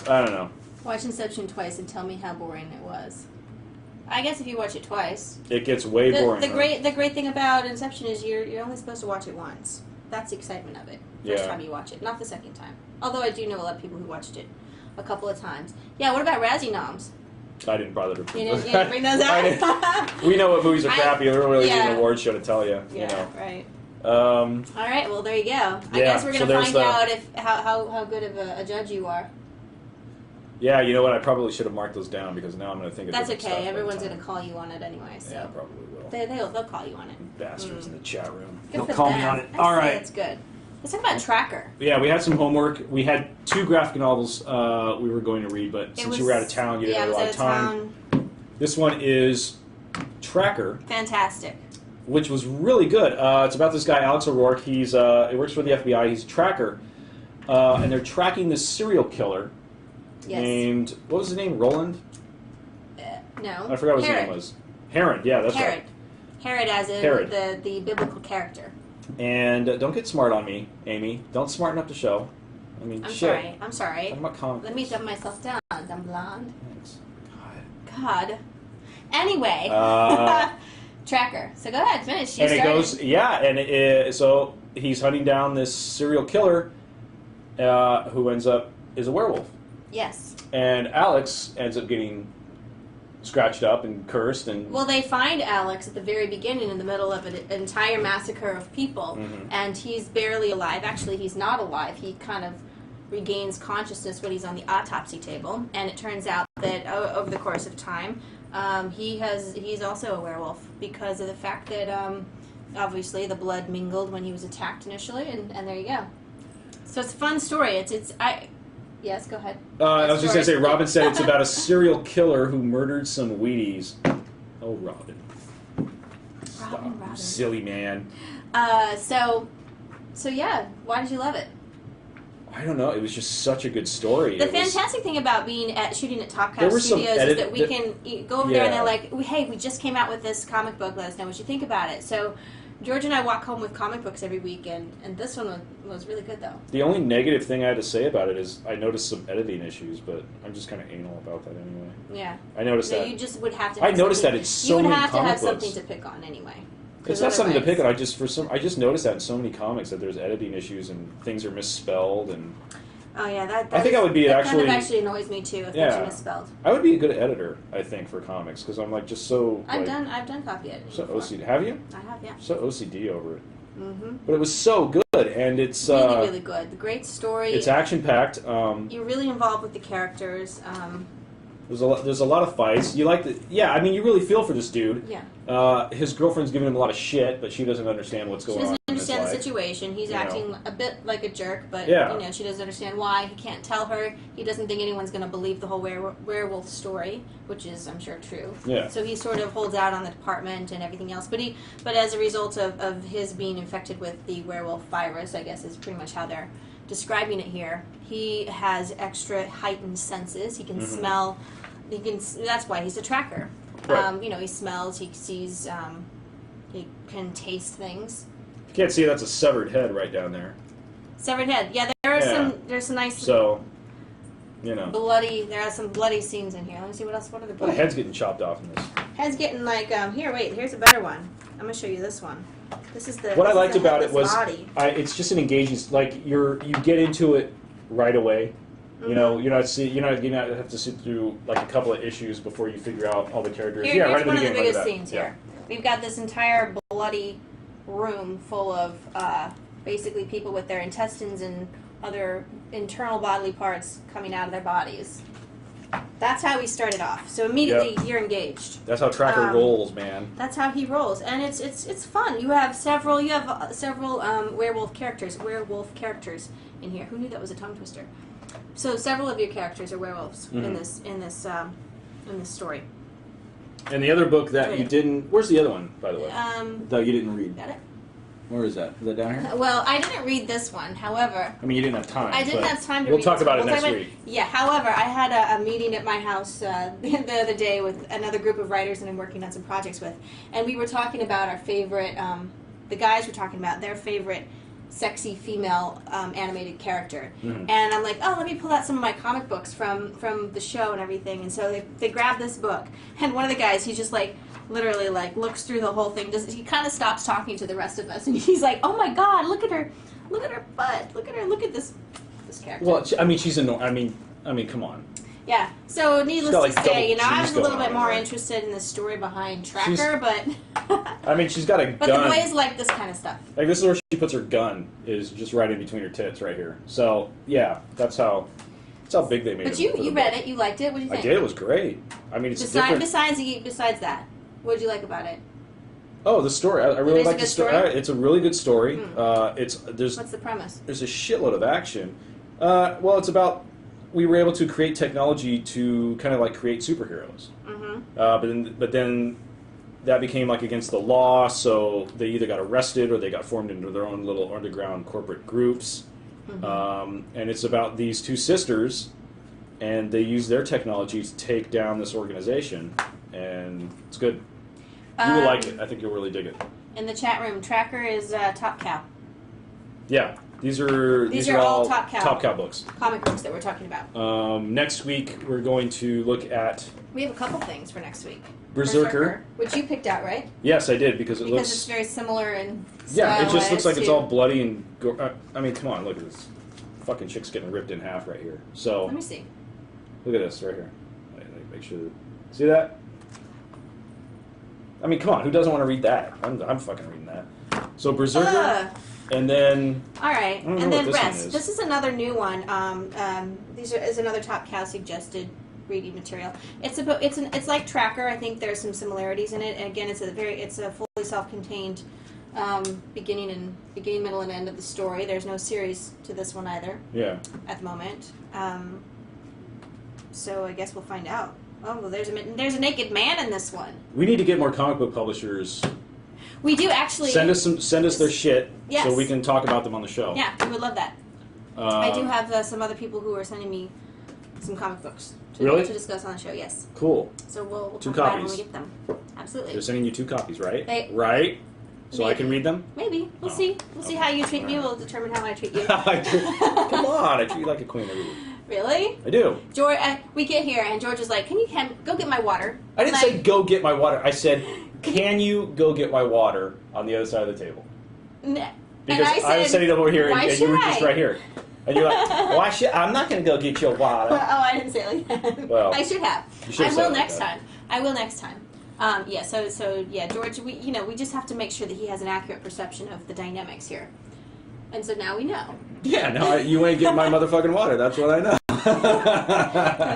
don't know. Watch Inception twice and tell me how boring it was. I guess if you watch it twice. It gets way boring. The great thing about Inception is you're only supposed to watch it once. That's the excitement of it. First time you watch it, not the second time. Although I do know a lot of people who watched it a couple of times. Yeah, what about Razzie Noms? I didn't bother to. You didn't bring those out? We know what movies are crappy. We don't really need yeah. an award show to tell you. Yeah, you know. right. All right, well, there you go. I guess we're going to find out how good of a judge you are. Yeah, you know what? I probably should have marked those down because now I'm going to think of That's different okay. stuff Everyone's going to call you on it anyway. So. Yeah, probably will. They'll call you on it. Bastards in the chat room. Good They'll for call them. me on it. I'd All say right. That's good. Let's talk about Tracker. Yeah, we had some homework. We had 2 graphic novels we were going to read, but since you were out of town, you didn't have a lot of time. This one is Tracker. Fantastic. Which was really good. It's about this guy, Alex O'Rourke. He works for the FBI. He's a tracker. And they're tracking this serial killer named, what was his name, Roland? No. I forgot what his name was. Herod, yeah, that's right. Herod as in Herod. the biblical character. And don't get smart on me, Amy. Don't smarten up the show. I mean, I'm shit. sorry. Talking about comic Let me books. dumb myself down. I'm blonde. Thanks. God. Anyway. Tracker. So go ahead, finish. So he's hunting down this serial killer who ends up is a werewolf. Yes. And Alex ends up getting scratched up and cursed and. Well, they find Alex at the very beginning in the middle of an entire massacre of people, and he's barely alive. Actually, he's not alive. He kind of regains consciousness when he's on the autopsy table, and it turns out that over the course of time, he's also a werewolf because of the fact that obviously the blood mingled when he was attacked initially, and there you go. So it's a fun story. Yes, go ahead. I was just going to say, Robin said it's about a serial killer who murdered some Wheaties. Oh, Robin. Robin. Silly man. So yeah, why did you love it? I don't know. It was just such a good story. The fantastic thing about shooting at Top Cow There Studios is that we can go over there and Yeah. they're like, hey, we just came out with this comic book. Let us know what you think about it. So George and I walk home with comic books every week, and this one was really good, though. The only negative thing I had to say about it is I noticed some editing issues, but I'm just kind of anal about that anyway. Yeah. I noticed that. You just would have to. I noticed that in so many comic books. You would have to have something to pick on anyway. It's not something to pick on. I just noticed that in so many comics that there's editing issues and things are misspelled and. Oh yeah, I think I would be that actually. kind of actually annoys me too if things are misspelled. I would be a good editor, I think, for comics because I'm like just so. I've done copy editing. So before. OCD. Have you? I have, yeah. So OCD over it. But it was so good, and it's really good. The great story. It's action packed. You're really involved with the characters. There's a lot of fights. You like I mean, you really feel for this dude. Yeah. His girlfriend's giving him a lot of shit, but she doesn't understand what's going on. She doesn't in his understand the life. situation. He's acting a bit like a jerk, but Yeah. she doesn't understand why. He can't tell her. He doesn't think anyone's going to believe the whole werewolf story, which is, I'm sure, true. Yeah. So he sort of holds out on the department and everything else. But as a result of his being infected with the werewolf virus, I guess is pretty much how they're describing it here. He has extra heightened senses. He can smell. That's why he's a tracker. Right. He smells. He sees. He can taste things. You can't see that's a severed head right down there. Severed head. Yeah, there's some nice. So, bloody. There are some bloody scenes in here. Let me see what else. What are the the head's getting chopped off in this. Head's getting like here's a better one. I'm gonna show you this one. This is the. What I liked about it was body. it's just an engaging. Like you get into it right away. You know, you not have to sit through like a couple of issues before you figure out all the characters. Here's right one at the of the beginning, biggest scenes here. We've got this entire bloody room full of basically people with their intestines and other internal bodily parts coming out of their bodies. That's how we started off. So immediately you're engaged. That's how Tracker rolls, man. That's how he rolls, and it's fun. You have several werewolf characters in here. Who knew that was a tongue twister? So several of your characters are werewolves in this story. And the other book that you didn't... Where's the other one, by the way? That you didn't read. Got it? Where is that? Is that down here? Well, I didn't read this one. However... I mean, you didn't have time. I didn't have time to read read We'll talk this about one. it next week. Yeah, however, I had a meeting at my house the other day with another group of writers that I'm working on some projects with. And we were talking about our favorite... the guys were talking about their favorite sexy female animated character. And I'm like, oh, let me pull out some of my comic books from the show and everything. And so they grabbed this book. And one of the guys, he's just like... literally like looks through the whole thing. He kind of stops talking to the rest of us, and he's like, "Oh my God, look at her butt, look at this character." Well, I mean, she's I mean, come on. Yeah. So needless got, like, to say, I was a little going bit more on, interested in the story behind Tracker, but I mean, she's got a but gun. the boys like this kind of stuff. Like this is where she puts her gun, is just right in between her tits, right here. So yeah, that's how big they made it. But you read it, you liked it. What do you think? I did. It was great. I mean, it's different. Besides that, what did you like about it? Oh, the story. I really like the story. It's a really good story. What's the premise? There's a shitload of action. Well, it's about we were able to create technology to kind of like create superheroes. But then that became like against the law, so they either got arrested or they got formed into their own little underground corporate groups. And it's about these two sisters, and they use their technology to take down this organization, and it's good. You will like it. I think you'll really dig it. In the chat room, Tracker is Top Cow. Yeah, these are all Top Cow books. Comic books that we're talking about. Next week we're going to look at. We have a couple things for next week. Berserker, which you picked out, right? Yes, I did because it's very similar in style. Yeah, it just looks like it's all bloody and. I mean, come on, look at this. Fucking chick's getting ripped in half right here. So. Let me see. Look at this right here. Make sure. See that? I mean, come on. Who doesn't want to read that? I'm fucking reading that. So Berserker, and then. All right, and then Rest. This is another new one. Is another Top Cow suggested reading material. It's like Tracker. I think there's some similarities in it. And again, it's a fully self-contained beginning, middle, and end of the story. There's no series to this one either. Yeah. At the moment. So I guess we'll find out. Oh, well, there's a naked man in this one. We need to get more comic book publishers. We do actually. Send us their shit, yes, so we can talk about them on the show. Yeah, we would love that. I do have some other people who are sending me some comic books to discuss on the show. Yes. Cool. So we'll talk about it when we get them. Absolutely. They're sending you 2 copies, right? Right. So maybe. I can read them? Maybe. We'll see. We'll see how you treat me. We'll determine how I treat you. Come on, I treat you like a queen every week. Really? I do. George, we get here and George is like, "Can you go get my water?" I didn't say go get my water. I said, "Can you go get my water on the other side of the table?" Because I was sitting over here and you were just right here. And you're like, "Why should I'm not going to go get your water." Oh, I didn't say it like that. Well, I should have. I will next time. I will next time. Yeah. So yeah, George. We just have to make sure that he has an accurate perception of the dynamics here. And so now we know. Yeah. No, you ain't getting my motherfucking water. That's what I know.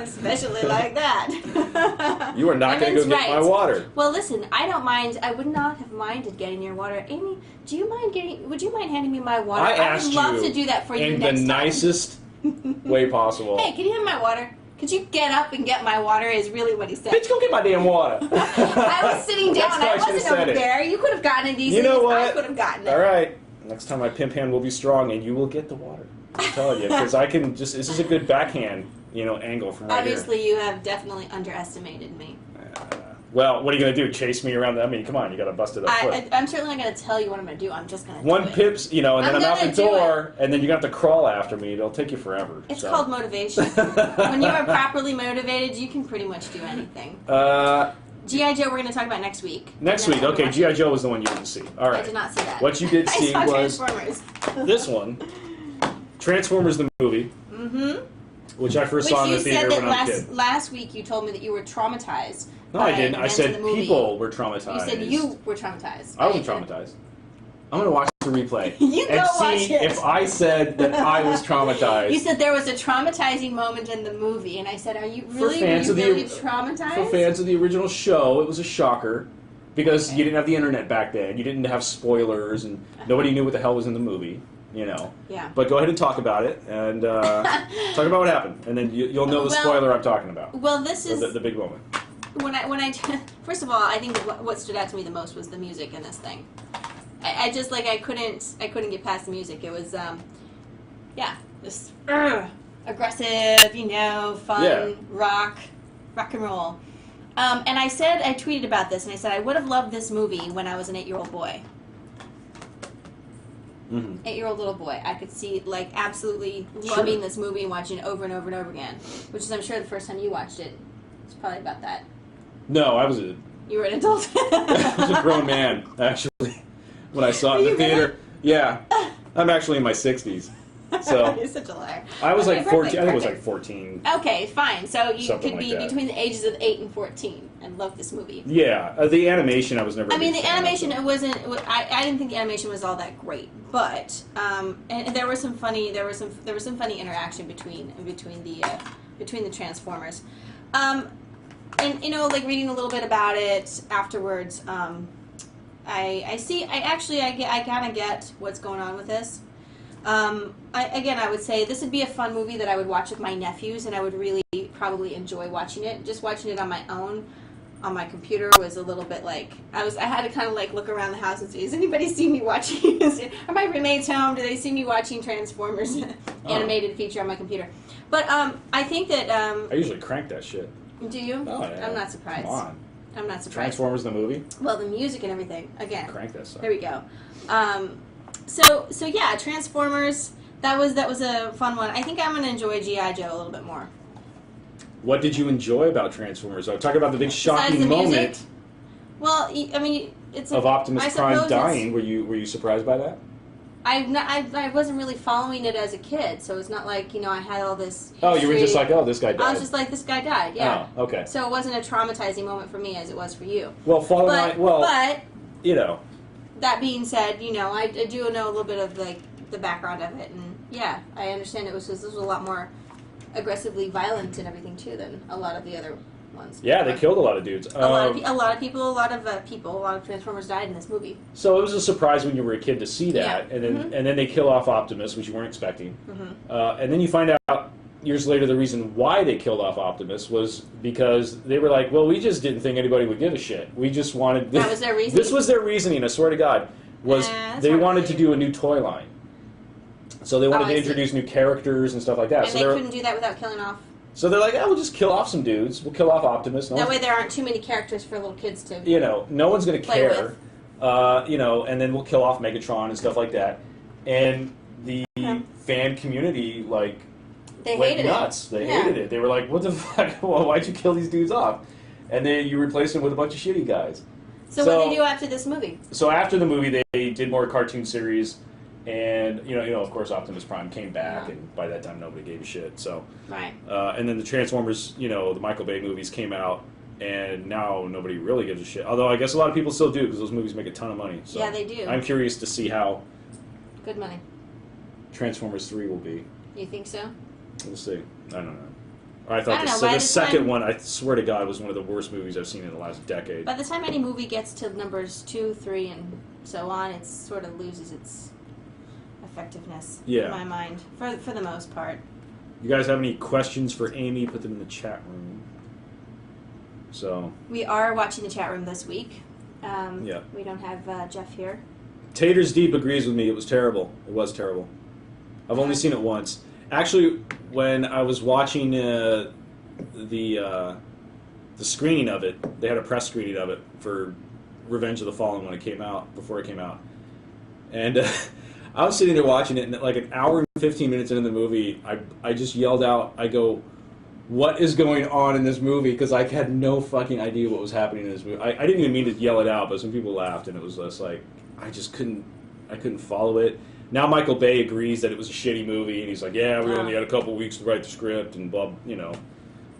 Especially like that. You are not going to go get my water. Well, listen, I don't mind. I would not have minded getting your water. Amy, would you mind handing me my water? I would love to do that for you in next the time. nicest way possible. Hey, can you have my water? Could you get up and get my water is really what he said. Bitch, go get my damn water. I was sitting down. I wasn't over there. You could have gotten it easily. You know what? I could have gotten it. All right. Next time my pimp hand will be strong and you will get the water. I'm telling you, because I can just, this is a good backhand, angle from right Obviously, here. you have definitely underestimated me. Well, what are you going to do? Chase me around? I mean, come on, you got to bust it up. I'm certainly not going to tell you what I'm going to do. I'm just going to One pips, and then I'm out the door, and then you're going to have to crawl after me. It'll take you forever. It's called motivation. When you are properly motivated, you can pretty much do anything. G.I. Joe we're going to talk about next week. Next week, okay. G.I. Joe was the one you didn't see. All right. I did not see that. What you did see I saw was Transformers. this one, Transformers the movie. which I first saw in the theater when I was a kid. Last week you told me that you were traumatized. No, I didn't. I said people were traumatized. You said you were traumatized. I wasn't traumatized. I'm going to watch the replay you and watch see it. if I said that I was traumatized. You said there was a traumatizing moment in the movie, and I said, "Are you really, traumatized?" For fans of the original show, it was a shocker because you didn't have the internet back then. You didn't have spoilers, and nobody knew what the hell was in the movie. You know. Yeah. But go ahead and talk about it, and talk about what happened, and then you'll know the spoiler I'm talking about. Well, this is the big moment. When I first of all, I think what stood out to me the most was the music in this thing. I just I couldn't get past the music. It was this aggressive, fun rock and roll. And I tweeted about this, and I said I would have loved this movie when I was an 8-year-old boy. Mm-hmm. 8-year-old little boy. I could see absolutely loving this movie and watching it over and over and over again. Which is, I'm sure, the first time you watched it, it's probably about that. No, You were an adult. I was a grown man, actually, when I saw it in the theater. Really? Yeah. I'm actually in my 60s. So you're such a liar. I was 14. Perfect. I think it was 14. Okay, fine. So you Something could be between the ages of 8 and 14 and love this movie. Yeah. The animation, I was never. The animation, it wasn't. I didn't think the animation was all that great, but and there was some funny. There was some funny interaction between the Transformers. And reading a little bit about it afterwards, I kind of get what's going on with this. I would say this would be a fun movie that I would watch with my nephews, and I would really probably enjoy watching it. Just watching it on my own, on my computer, was a little bit I had to kind of look around the house and see, does anybody see me watching? Are my roommates home? Do they see me watching Transformers animated feature on my computer? But I think that I usually crank that shit. Do you? Oh, yeah. I'm not surprised. Come on. I'm not surprised. Transformers the movie? Well, the music and everything. Again. Crank that stuff. There we go. So yeah, Transformers. That was a fun one. I think I'm going to enjoy G.I. Joe a little bit more. What did you enjoy about Transformers? I'll talk about the big shocking moment. Well, it's of Optimus Prime dying. Were you surprised by that? I wasn't really following it as a kid, so it's not I had all this history. Oh, you were just this guy died. I was just this guy died, yeah. Oh, okay. So it wasn't a traumatizing moment for me as it was for you. Well, but that being said, I do know a little bit of the background of it, and yeah, I understand this was a lot more aggressively violent and everything too than a lot of the other ones. Yeah, they killed a lot of dudes. A lot of Transformers died in this movie. So it was a surprise when you were a kid to see that, yeah. and then they kill off Optimus, which you weren't expecting, mm-hmm. And then you find out years later the reason why they killed off Optimus was because they were well, we just didn't think anybody would give a shit. We just wanted. That was their reasoning. This was their reasoning. I swear to God, they wanted to do a new toy line. So they wanted to introduce new characters and stuff like that. And they couldn't do that without killing off. So they're we'll just kill off some dudes. We'll kill off Optimus. That way there aren't too many characters for little kids to no one's going to care. And then we'll kill off Megatron and stuff like that. And the fan community, they went hated nuts. It. They hated it. They were what the fuck? Well, why'd you kill these dudes off? And then you replaced them with a bunch of shitty guys. So what did they do after this movie? So after the movie, they did more cartoon series. And of course, Optimus Prime came back, and by that time, nobody gave a shit. So, right. And then the Transformers, the Michael Bay movies came out, and now nobody really gives a shit. Although I guess a lot of people still do because those movies make a ton of money. So yeah, they do. I'm curious to see how good money Transformers 3 will be. You think so? We'll see. I don't know. I thought the second one, I swear to God, was one of the worst movies I've seen in the last decade. By the time any movie gets to numbers 2, 3, and so on, it sort of loses its effectiveness in my mind, for the most part. You guys have any questions for Amy? Put them in the chat room. So we are watching the chat room this week. Yeah. We don't have Jeff here. Taters Deep agrees with me. It was terrible. It was terrible. I've only seen it once. Actually, when I was watching the screening of it, they had a press screening of it for Revenge of the Fallen before it came out, and I was sitting there watching it, and an hour and 15 minutes into the movie, I just yelled out, I go, what is going on in this movie? Because I had no fucking idea what was happening in this movie. I didn't even mean to yell it out, but some people laughed, and it was just I couldn't follow it. now Michael Bay agrees that it was a shitty movie, and he's like, yeah, we only had a couple weeks to write the script, and blah, you know.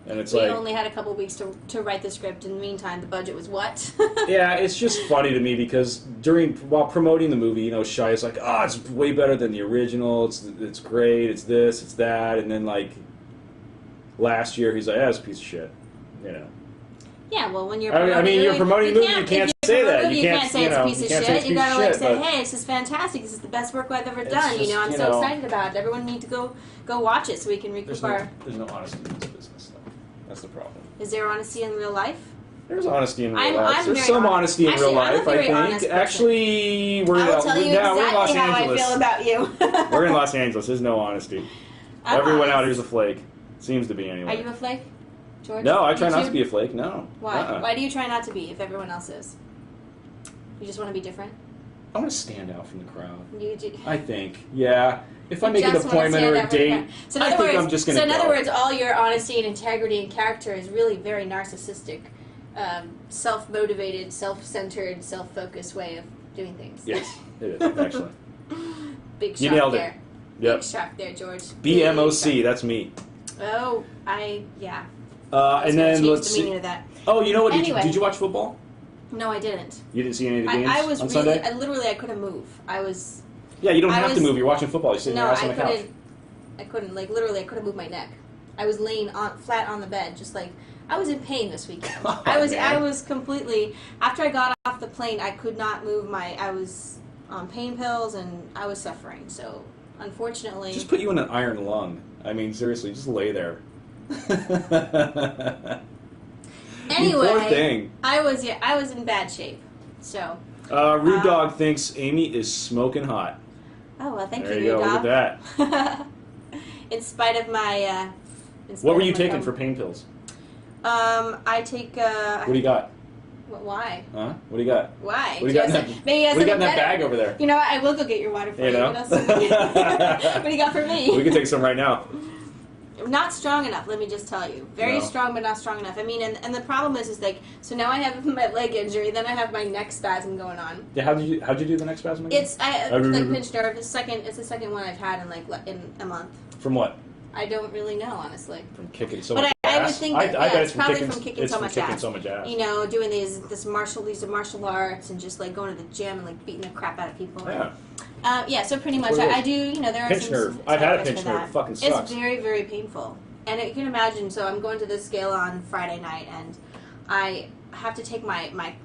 And it's we only had a couple weeks to write the script. In the meantime, the budget was what? Yeah, it's just funny to me because while promoting the movie, you know, Shia is like, oh, it's way better than the original. It's great. It's this. It's that. And then like last year, he's like, it's a piece of shit. You know. Yeah, well, when you're you're promoting the movie, you can't say that. You can't say it's a piece of shit. You gotta like say, hey, this is fantastic. This is the best work I've ever done. You know, I'm so excited about it. Everyone needs to go watch it so we can recoup our. There's no honesty in this business, though. That's the problem. Is there honesty in real life? There's honesty in real life. There's some honesty in real life, I think. Actually, we're in Los Angeles. How I feel about you. We're in Los Angeles. There's no honesty. Everyone out here's a flake. Seems to be anyway. Are you a flake, George? No, I try not to be a flake. No. Why? Why do you try not to be if everyone else is? You just want to be different? I want to stand out from the crowd. You do. I think, yeah. If I make an appointment or a date, I think I'm just going to go. So in other words, all your honesty and integrity and character is really very narcissistic, self-motivated, self-centered, self-focused way of doing things. Yes, it is, actually. Big you shock nailed there. It. Yep. Big shock there, George. BMOC, that's me. Oh, and then let's see. The meaning of that. Oh, you know what? Anyway. Did you watch football? No, I didn't. You didn't see any of the games on Sunday? I couldn't move. Yeah, you don't have to move. You're watching football. You're sitting your ass on the couch. I couldn't. Like, literally, I couldn't move my neck. I was laying flat on the bed, just like, I was in pain this weekend. Oh, I was completely, after I got off the plane, I could not move I was on pain pills, and I was suffering. So, unfortunately. Just put you in an iron lung. I mean, seriously, just lay there. Anyway, poor thing. I was in bad shape. So. Rude Dog thinks Amy is smoking hot. Oh, well, thank there you, Rude Dog. Look at that. In spite of my. What were you taking for pain pills? I take. What do you got? Why? Huh? What do you got? Why? What do you got in that bag over there? You know what? I will go get your water for you. Know? What else what do you got for me? We can take some right now. Not strong enough, let me just tell you. Very strong, but not strong enough. I mean, and the problem is like, so now I have my leg injury, then I have my neck spasm going on. Yeah, how'd you do the neck spasm again? It's like pinched nerve. It's the second one I've had in a month. From what? I don't really know, honestly. From kicking so much ass? But I would think that I it's probably from kicking so much ass. You know, doing these martial arts and just like going to the gym and like beating the crap out of people. Yeah. Yeah, so pretty much I do, you know, there are pinch nerve. I've had a pinch nerve. It fucking sucks. It's very, very painful. And you can imagine, so I'm going to this scale on Friday night, and I have to take my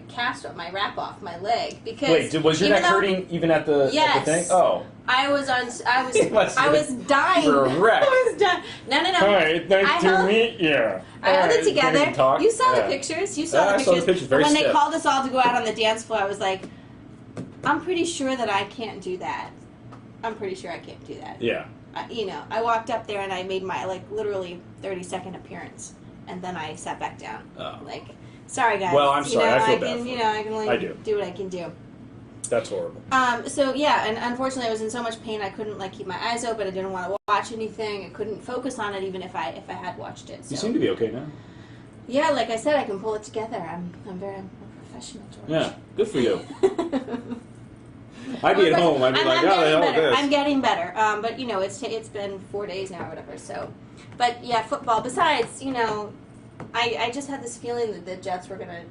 cast off, my wrap off my leg, because... Wait, was your neck hurting even at the thing? Oh. I was dying. You're a wreck. I was dying. No. Hi, nice to meet you. I held it together. You saw the pictures. You saw the pictures. I saw the pictures. Very when stiff. They called us all to go out on the dance floor, I was like, I'm pretty sure that I can't do that. I'm pretty sure I can't do that. Yeah. You know, I walked up there and I made my, like, literally 30-second appearance, and then I sat back down. Oh. Like, sorry, guys. Well, I'm sorry. I feel bad. I can only do what I can do. That's horrible. So, yeah, and unfortunately I was in so much pain I couldn't, like, keep my eyes open. I didn't want to watch anything. I couldn't focus on it even if I had watched it. So. You seem to be okay now. Yeah, like I said, I can pull it together. I'm a professional, George. Yeah, good for you. I'd be at home. I'd be like, oh, the hell is this? I'm getting better. But, you know, it's been 4 days now or whatever, so. But, yeah, football. Besides, you know, I just had this feeling that the Jets were going to...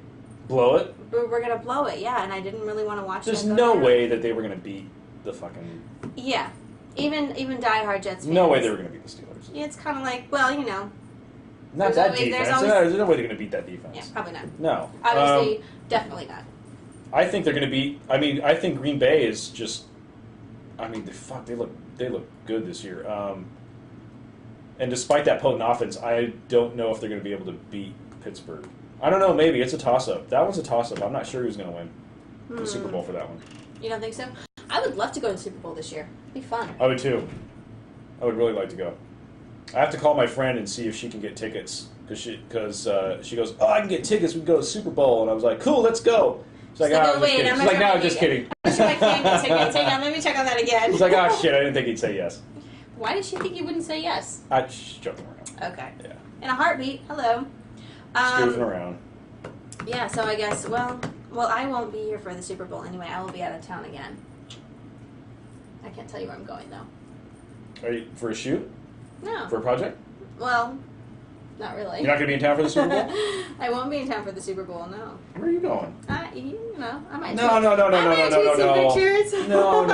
Blow it? We're going to blow it, yeah, and I didn't really want to watch it. There's no way that they were going to beat the fucking... Yeah. Even diehard Jets fans. No way they were going to beat the Steelers. Yeah, it's kind of like, well, you know... Not that defense. There's no way they're going to beat that defense. Yeah, probably not. No. Obviously, definitely not. I think they're going to beat... I mean, I think Green Bay is just... I mean, they look good this year. And despite that potent offense, I don't know if they're going to be able to beat Pittsburgh. I don't know, maybe. It's a toss-up. That one's a toss-up. I'm not sure who's going to win the Super Bowl for that one. You don't think so? I would love to go to the Super Bowl this year. It'd be fun. I would too. I would really like to go. I have to call my friend and see if she can get tickets. Because she goes, oh, I can get tickets. We can go to the Super Bowl. And I was like, cool, let's go. She's like, oh, wait, she's like, no, just kidding. I'm sure I can't get tickets. Hang on, let me check on that again. She's like, oh, shit, I didn't think he'd say yes. Why did she think you wouldn't say yes? She's joking around. Okay. Yeah. In a heartbeat. Hello. Goofing around. Yeah, so I guess, well, I won't be here for the Super Bowl anyway. I will be out of town again. I can't tell you where I'm going, though. Are you for a shoot? No. For a project? Well, not really. You're not going to be in town for the Super Bowl? I won't be in town for the Super Bowl, no. Where are you going? You know, I might No. tweet some pictures. No.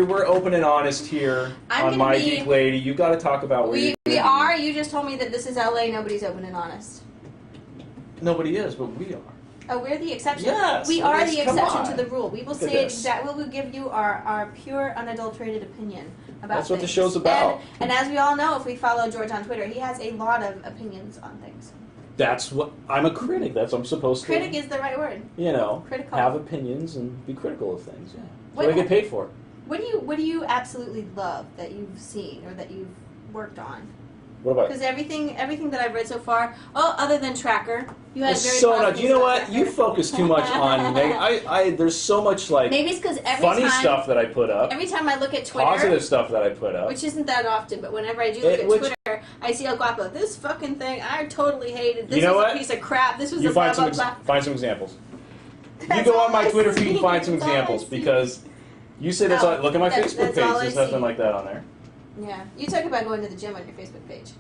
We're open and honest here on My Geek Lady. You got to talk about we are. You just told me that this is LA. Nobody's open and honest. Nobody is, but we are. Oh, we're the exception? Yes. We are the exception on. to the rule. We will say exactly, we'll give you our pure, unadulterated opinion about That's what the things. show's about. And as we all know, if we follow George on Twitter, he has a lot of opinions on things. That's what, I'm a critic. That's what I'm supposed to. Critic is the right word. You know, Critical. have opinions and be critical of things, yeah. That's What what I get paid for. What do you absolutely love that you've seen or that you've worked on? What about Because everything that I've read so far, other than Tracker, you had very so positive much. You know what? stuff. You focus too much on there's so much like Maybe it's because funny stuff that I put up. Every time I look at Twitter, Positive stuff that I put up. which isn't that often, but whenever I do look at Twitter, I see El Guapo. This fucking thing, I totally hated. This was a piece of crap. This was you a find blah, some blah, blah. find some examples. That's You go all on my I Twitter feed see. and find some That's all I examples see. because you say that's all. Look at my Facebook that's page. all I There's nothing see. like that on there. Yeah, you talk about going to the gym on your Facebook page.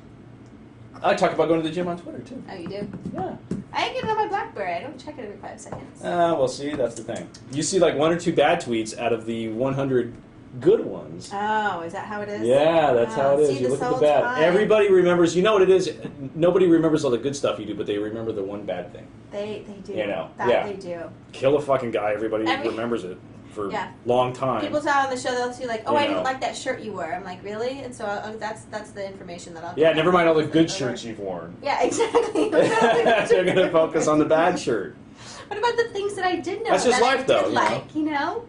I talk about going to the gym on Twitter too. Oh, you do? Yeah. I get it on my BlackBerry. I don't check it every 5 seconds. Well, see, that's the thing. You see like 1 or 2 bad tweets out of the 100 good ones. Oh, is that how it is? Yeah, that's how it is. See, You look at the whole bad. time. Everybody remembers. You know what it is? Nobody remembers all the good stuff you do, but they remember the one bad thing. They do. You know, That yeah. they do. Kill a fucking guy. Everybody remembers it for a long time. People talk on the show, they'll see like, oh, You I know. didn't like that shirt you wore. I'm like, really? And so that's the information that I'll Yeah, get. never mind all the good shirts you've worn. Yeah, exactly. They're going to focus on the bad shirt. What about the things that I did know That's just that life, I did though, you know? like, you know?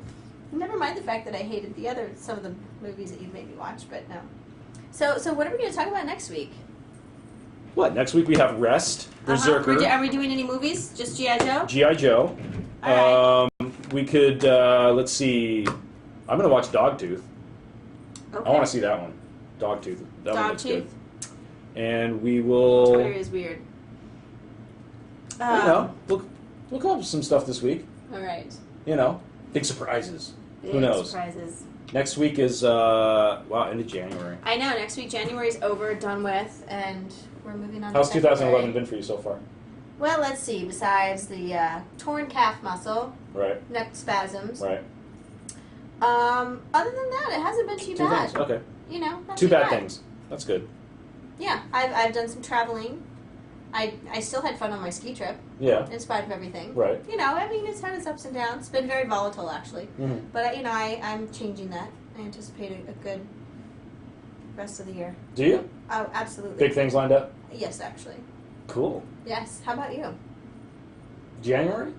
Never mind the fact that I hated some of the movies that you made me watch, but no. So what are we going to talk about next week? What? Next week we have Rest, Berserker, Are we doing any movies? Just G.I. Joe? G.I. Joe. All right. We could, let's see. I'm going to watch Dogtooth. Okay. I want to see that one. Dogtooth. That one looks good. Dogtooth? And we will. Twitter is weird. You know, we'll come up with some stuff this week. All right. You know, big surprises. Big Who knows? surprises. Next week is, end of January. I know, next week January's over, done with, and we're moving on How's to February. 2011 been for you so far? Well, let's see. Besides the torn calf muscle, Right. neck spasms, Right. other than that, it hasn't been too 2 bad. things. Okay. You know, not 2 too bad bad. things. That's good. Yeah, I've done some traveling. I still had fun on my ski trip, Yeah. in spite of everything. Right. You know, I mean, it's had its ups and downs. It's been very volatile, actually. Mm-hmm. But, you know, I'm changing that. I anticipate a good rest of the year. Do you? Oh, absolutely. Big things lined up? Yes, actually. Cool. Yes. How about you? January?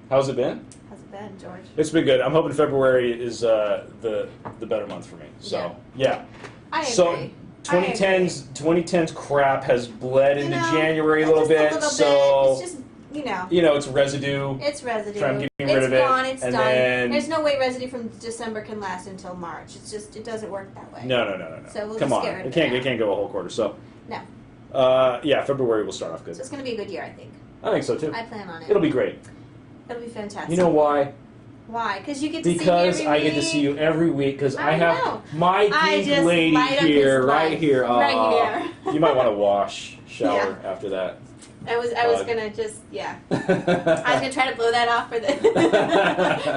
How's it been? How's it been, George? It's been good. I'm hoping February is the better month for me. So, yeah. I agree. So, 2010's crap has bled into January a little just bit. A little So, bit. It's just, you know. it's residue. It's residue. I'm getting rid of it. It's gone. It's and done. then There's no way residue from December can last until March. It's just, it doesn't work that way. No. So we'll Come just on. get rid of It can't go a whole quarter. So, No. Yeah, February will start off good. So it's going to be a good year, I think. I think so too. I plan on it. It'll be great. It'll be fantastic. You know why? Why? Because you get to Because see me every I get to see you every week. Because I know. have my I Geek just Lady light up here, his right life. here. Right here. You might want to shower after that. I was gonna just I was gonna try to blow that off for the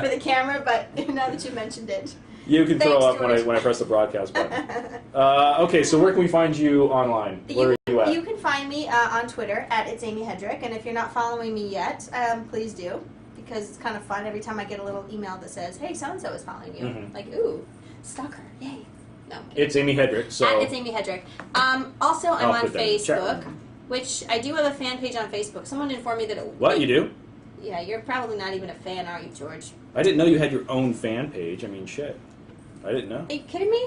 for the camera, but now that you mentioned it, You can Thanks, throw up George. when I press the broadcast button. Okay, so where can we find you online? Where are you at? You can find me on Twitter at It's Amy Hedrick, and if you're not following me yet, please do, because it's kind of fun. Every time I get a little email that says, "Hey, so and so is following you," Mhm. like, ooh, stalker, yay. No, I'm kidding. It's Amy Hedrick. So At It's Amy Hedrick. Also, I'm I'll on put that in the chat Facebook, room. which I do have a fan page on Facebook. Someone informed me that it. What, you do? Yeah, you're probably not even a fan, are you, George? I didn't know you had your own fan page. I mean, shit. I didn't know. Are you kidding me?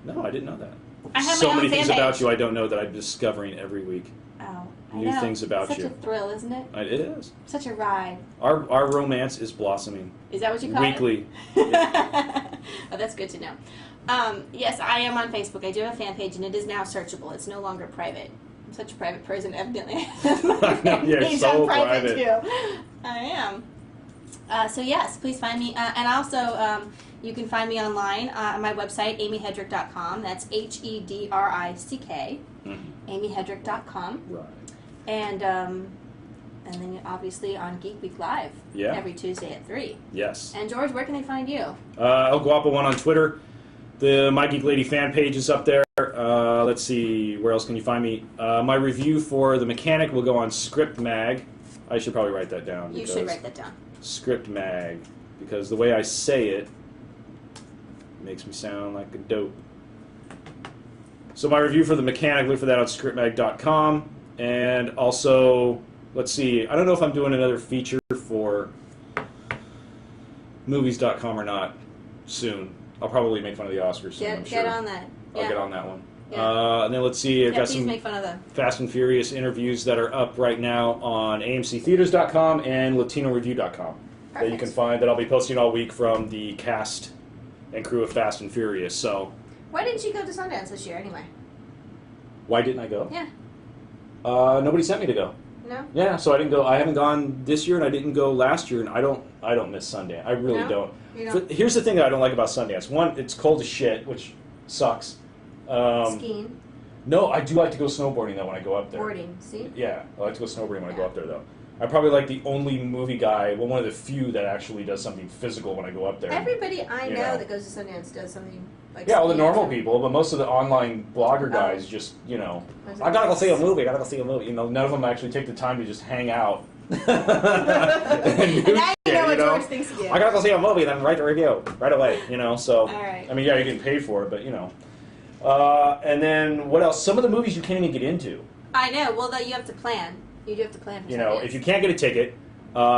No, I didn't know that. I have so my own many fan things about page. you I don't know that I'm discovering every week. Oh, I New know. things about Such you. a thrill, isn't it? It is. Such a ride. Our romance is blossoming. Is that what you call Weekly. it? Oh, that's good to know. Yes, I am on Facebook. I do have a fan page, and it is now searchable. It's no longer private. I'm such a private person, evidently. You're Page so on private, private. too. I am. So yes, please find me. And also, You can find me online on my website, amyhedrick.com. That's HEDRICK, amyhedrick.com. Right. And then obviously on Geek Week Live every Tuesday at 3. Yes. And George, where can they find you? El Guapo 1 on Twitter. The My Geek Lady fan page is up there. Let's see, where else can you find me? My review for The Mechanic will go on Script Mag. I should probably write that down. You should write that down. Script Mag, because the way I say it makes me sound like a dope. So my review for The Mechanic, look for that on scriptmag.com. And also, let's see, I don't know if I'm doing another feature for movies.com or not soon. I'll probably make fun of the Oscars soon, I'm sure. Get on that. I'll get on that one. Yeah. And then let's see, I've got some make fun of them. Fast and Furious interviews that are up right now on amctheaters.com and latinoreview.com that you can find, that I'll be posting all week from the cast and crew of Fast and Furious. So, why didn't you go to Sundance this year anyway? Why didn't I go? Yeah. Nobody sent me to go. No? Yeah, so I didn't go. I haven't gone this year, and I didn't go last year, and I don't miss Sundance. I really don't. You don't? Here's the thing that I don't like about Sundance. One, it's cold as shit, which sucks. Skiing? No, I do like to go snowboarding, though, when I go up there. Boarding, see? Yeah, I like to go snowboarding when I go up there, though. I'm probably like the only movie guy, well, one of the few that actually does something physical when I go up there. Everybody I know that goes to Sundance does something like yeah, all the normal people, but most of the online blogger guys just, I gotta go see a movie, none of them actually take the time to just hang out. And now you know what George thinks of you. I gotta go see a movie, then write a review right away, so. All right. I mean, yeah, you're getting paid for it, but, and then, what else? Some of the movies you can't even get into. I know, well, you have to plan. You do have to plan for Sundance. If you can't get a ticket,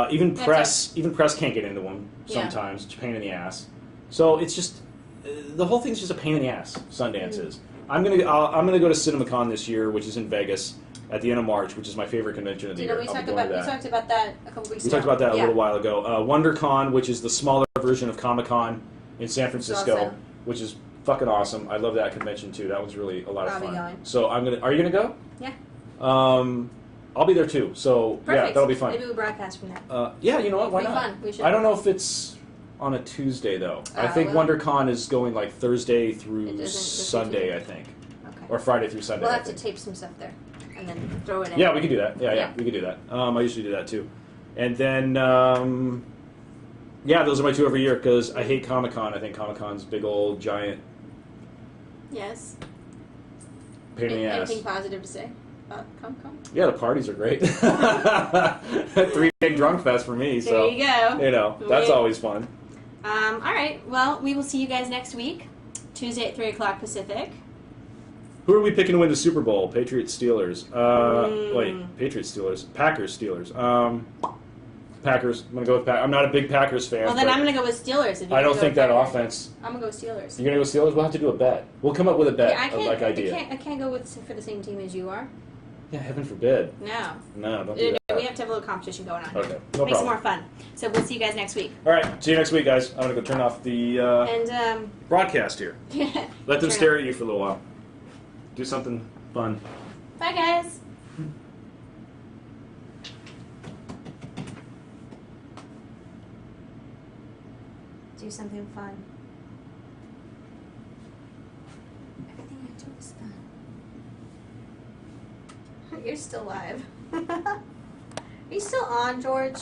even press can't get into them sometimes. It's a pain in the ass. So it's just, the whole thing's just a pain in the ass, Sundance is. I'm gonna go to CinemaCon this year, which is in Vegas, at the end of March, which is my favorite convention of the year. We talked about that a couple weeks ago. We talked about that a little while ago. WonderCon, which is the smaller version of Comic-Con in San Francisco, which is fucking awesome. I love that convention too. That was really a lot of fun. I'll be going. So are you gonna go? Yeah. I'll be there too. So Perfect. Yeah, that'll be fun. Maybe we'll broadcast from there. Yeah, you know what? Why not? Fun. We should. I don't know if it's on a Tuesday though. I think WonderCon is going like Thursday through Sunday, I think. Okay. Or Friday through Sunday. We'll have to tape some stuff there and then throw it in. Yeah, we could do that. Yeah, we could do that. I usually do that too. And then, those are my two every year because I hate Comic-Con. I think Comic-Con's big old giant. Yes. Pain in the ass. Anything positive to say about Comic-Con? Yeah, the parties are great. 3 big drunk fest for me. There you go. That's always fun. All right. Well, we will see you guys next week, Tuesday at 3 o'clock Pacific. Who are we picking to win the Super Bowl? Patriots, Steelers. Wait, Patriots, Steelers. Packers, Steelers. Packers. I'm going to go with Packers. I'm not a big Packers fan. Well, then I'm going to go with Steelers. I don't think that offense. I'm going to go with Steelers. You're going to go Steelers? We'll have to do a bet. We'll come up with a bet idea. I can't go for the same team as you are. Yeah, heaven forbid. No. No, don't do that. We have to have a little competition going on. Okay, no Makes problem. it more fun. So we'll see you guys next week. All right, see you next week, guys. I'm going to go turn off the broadcast here. Let them stare at you for a little while. Do something fun. Bye, guys. Do something fun. Everything you do is fun. You're still live. Are you still on, George?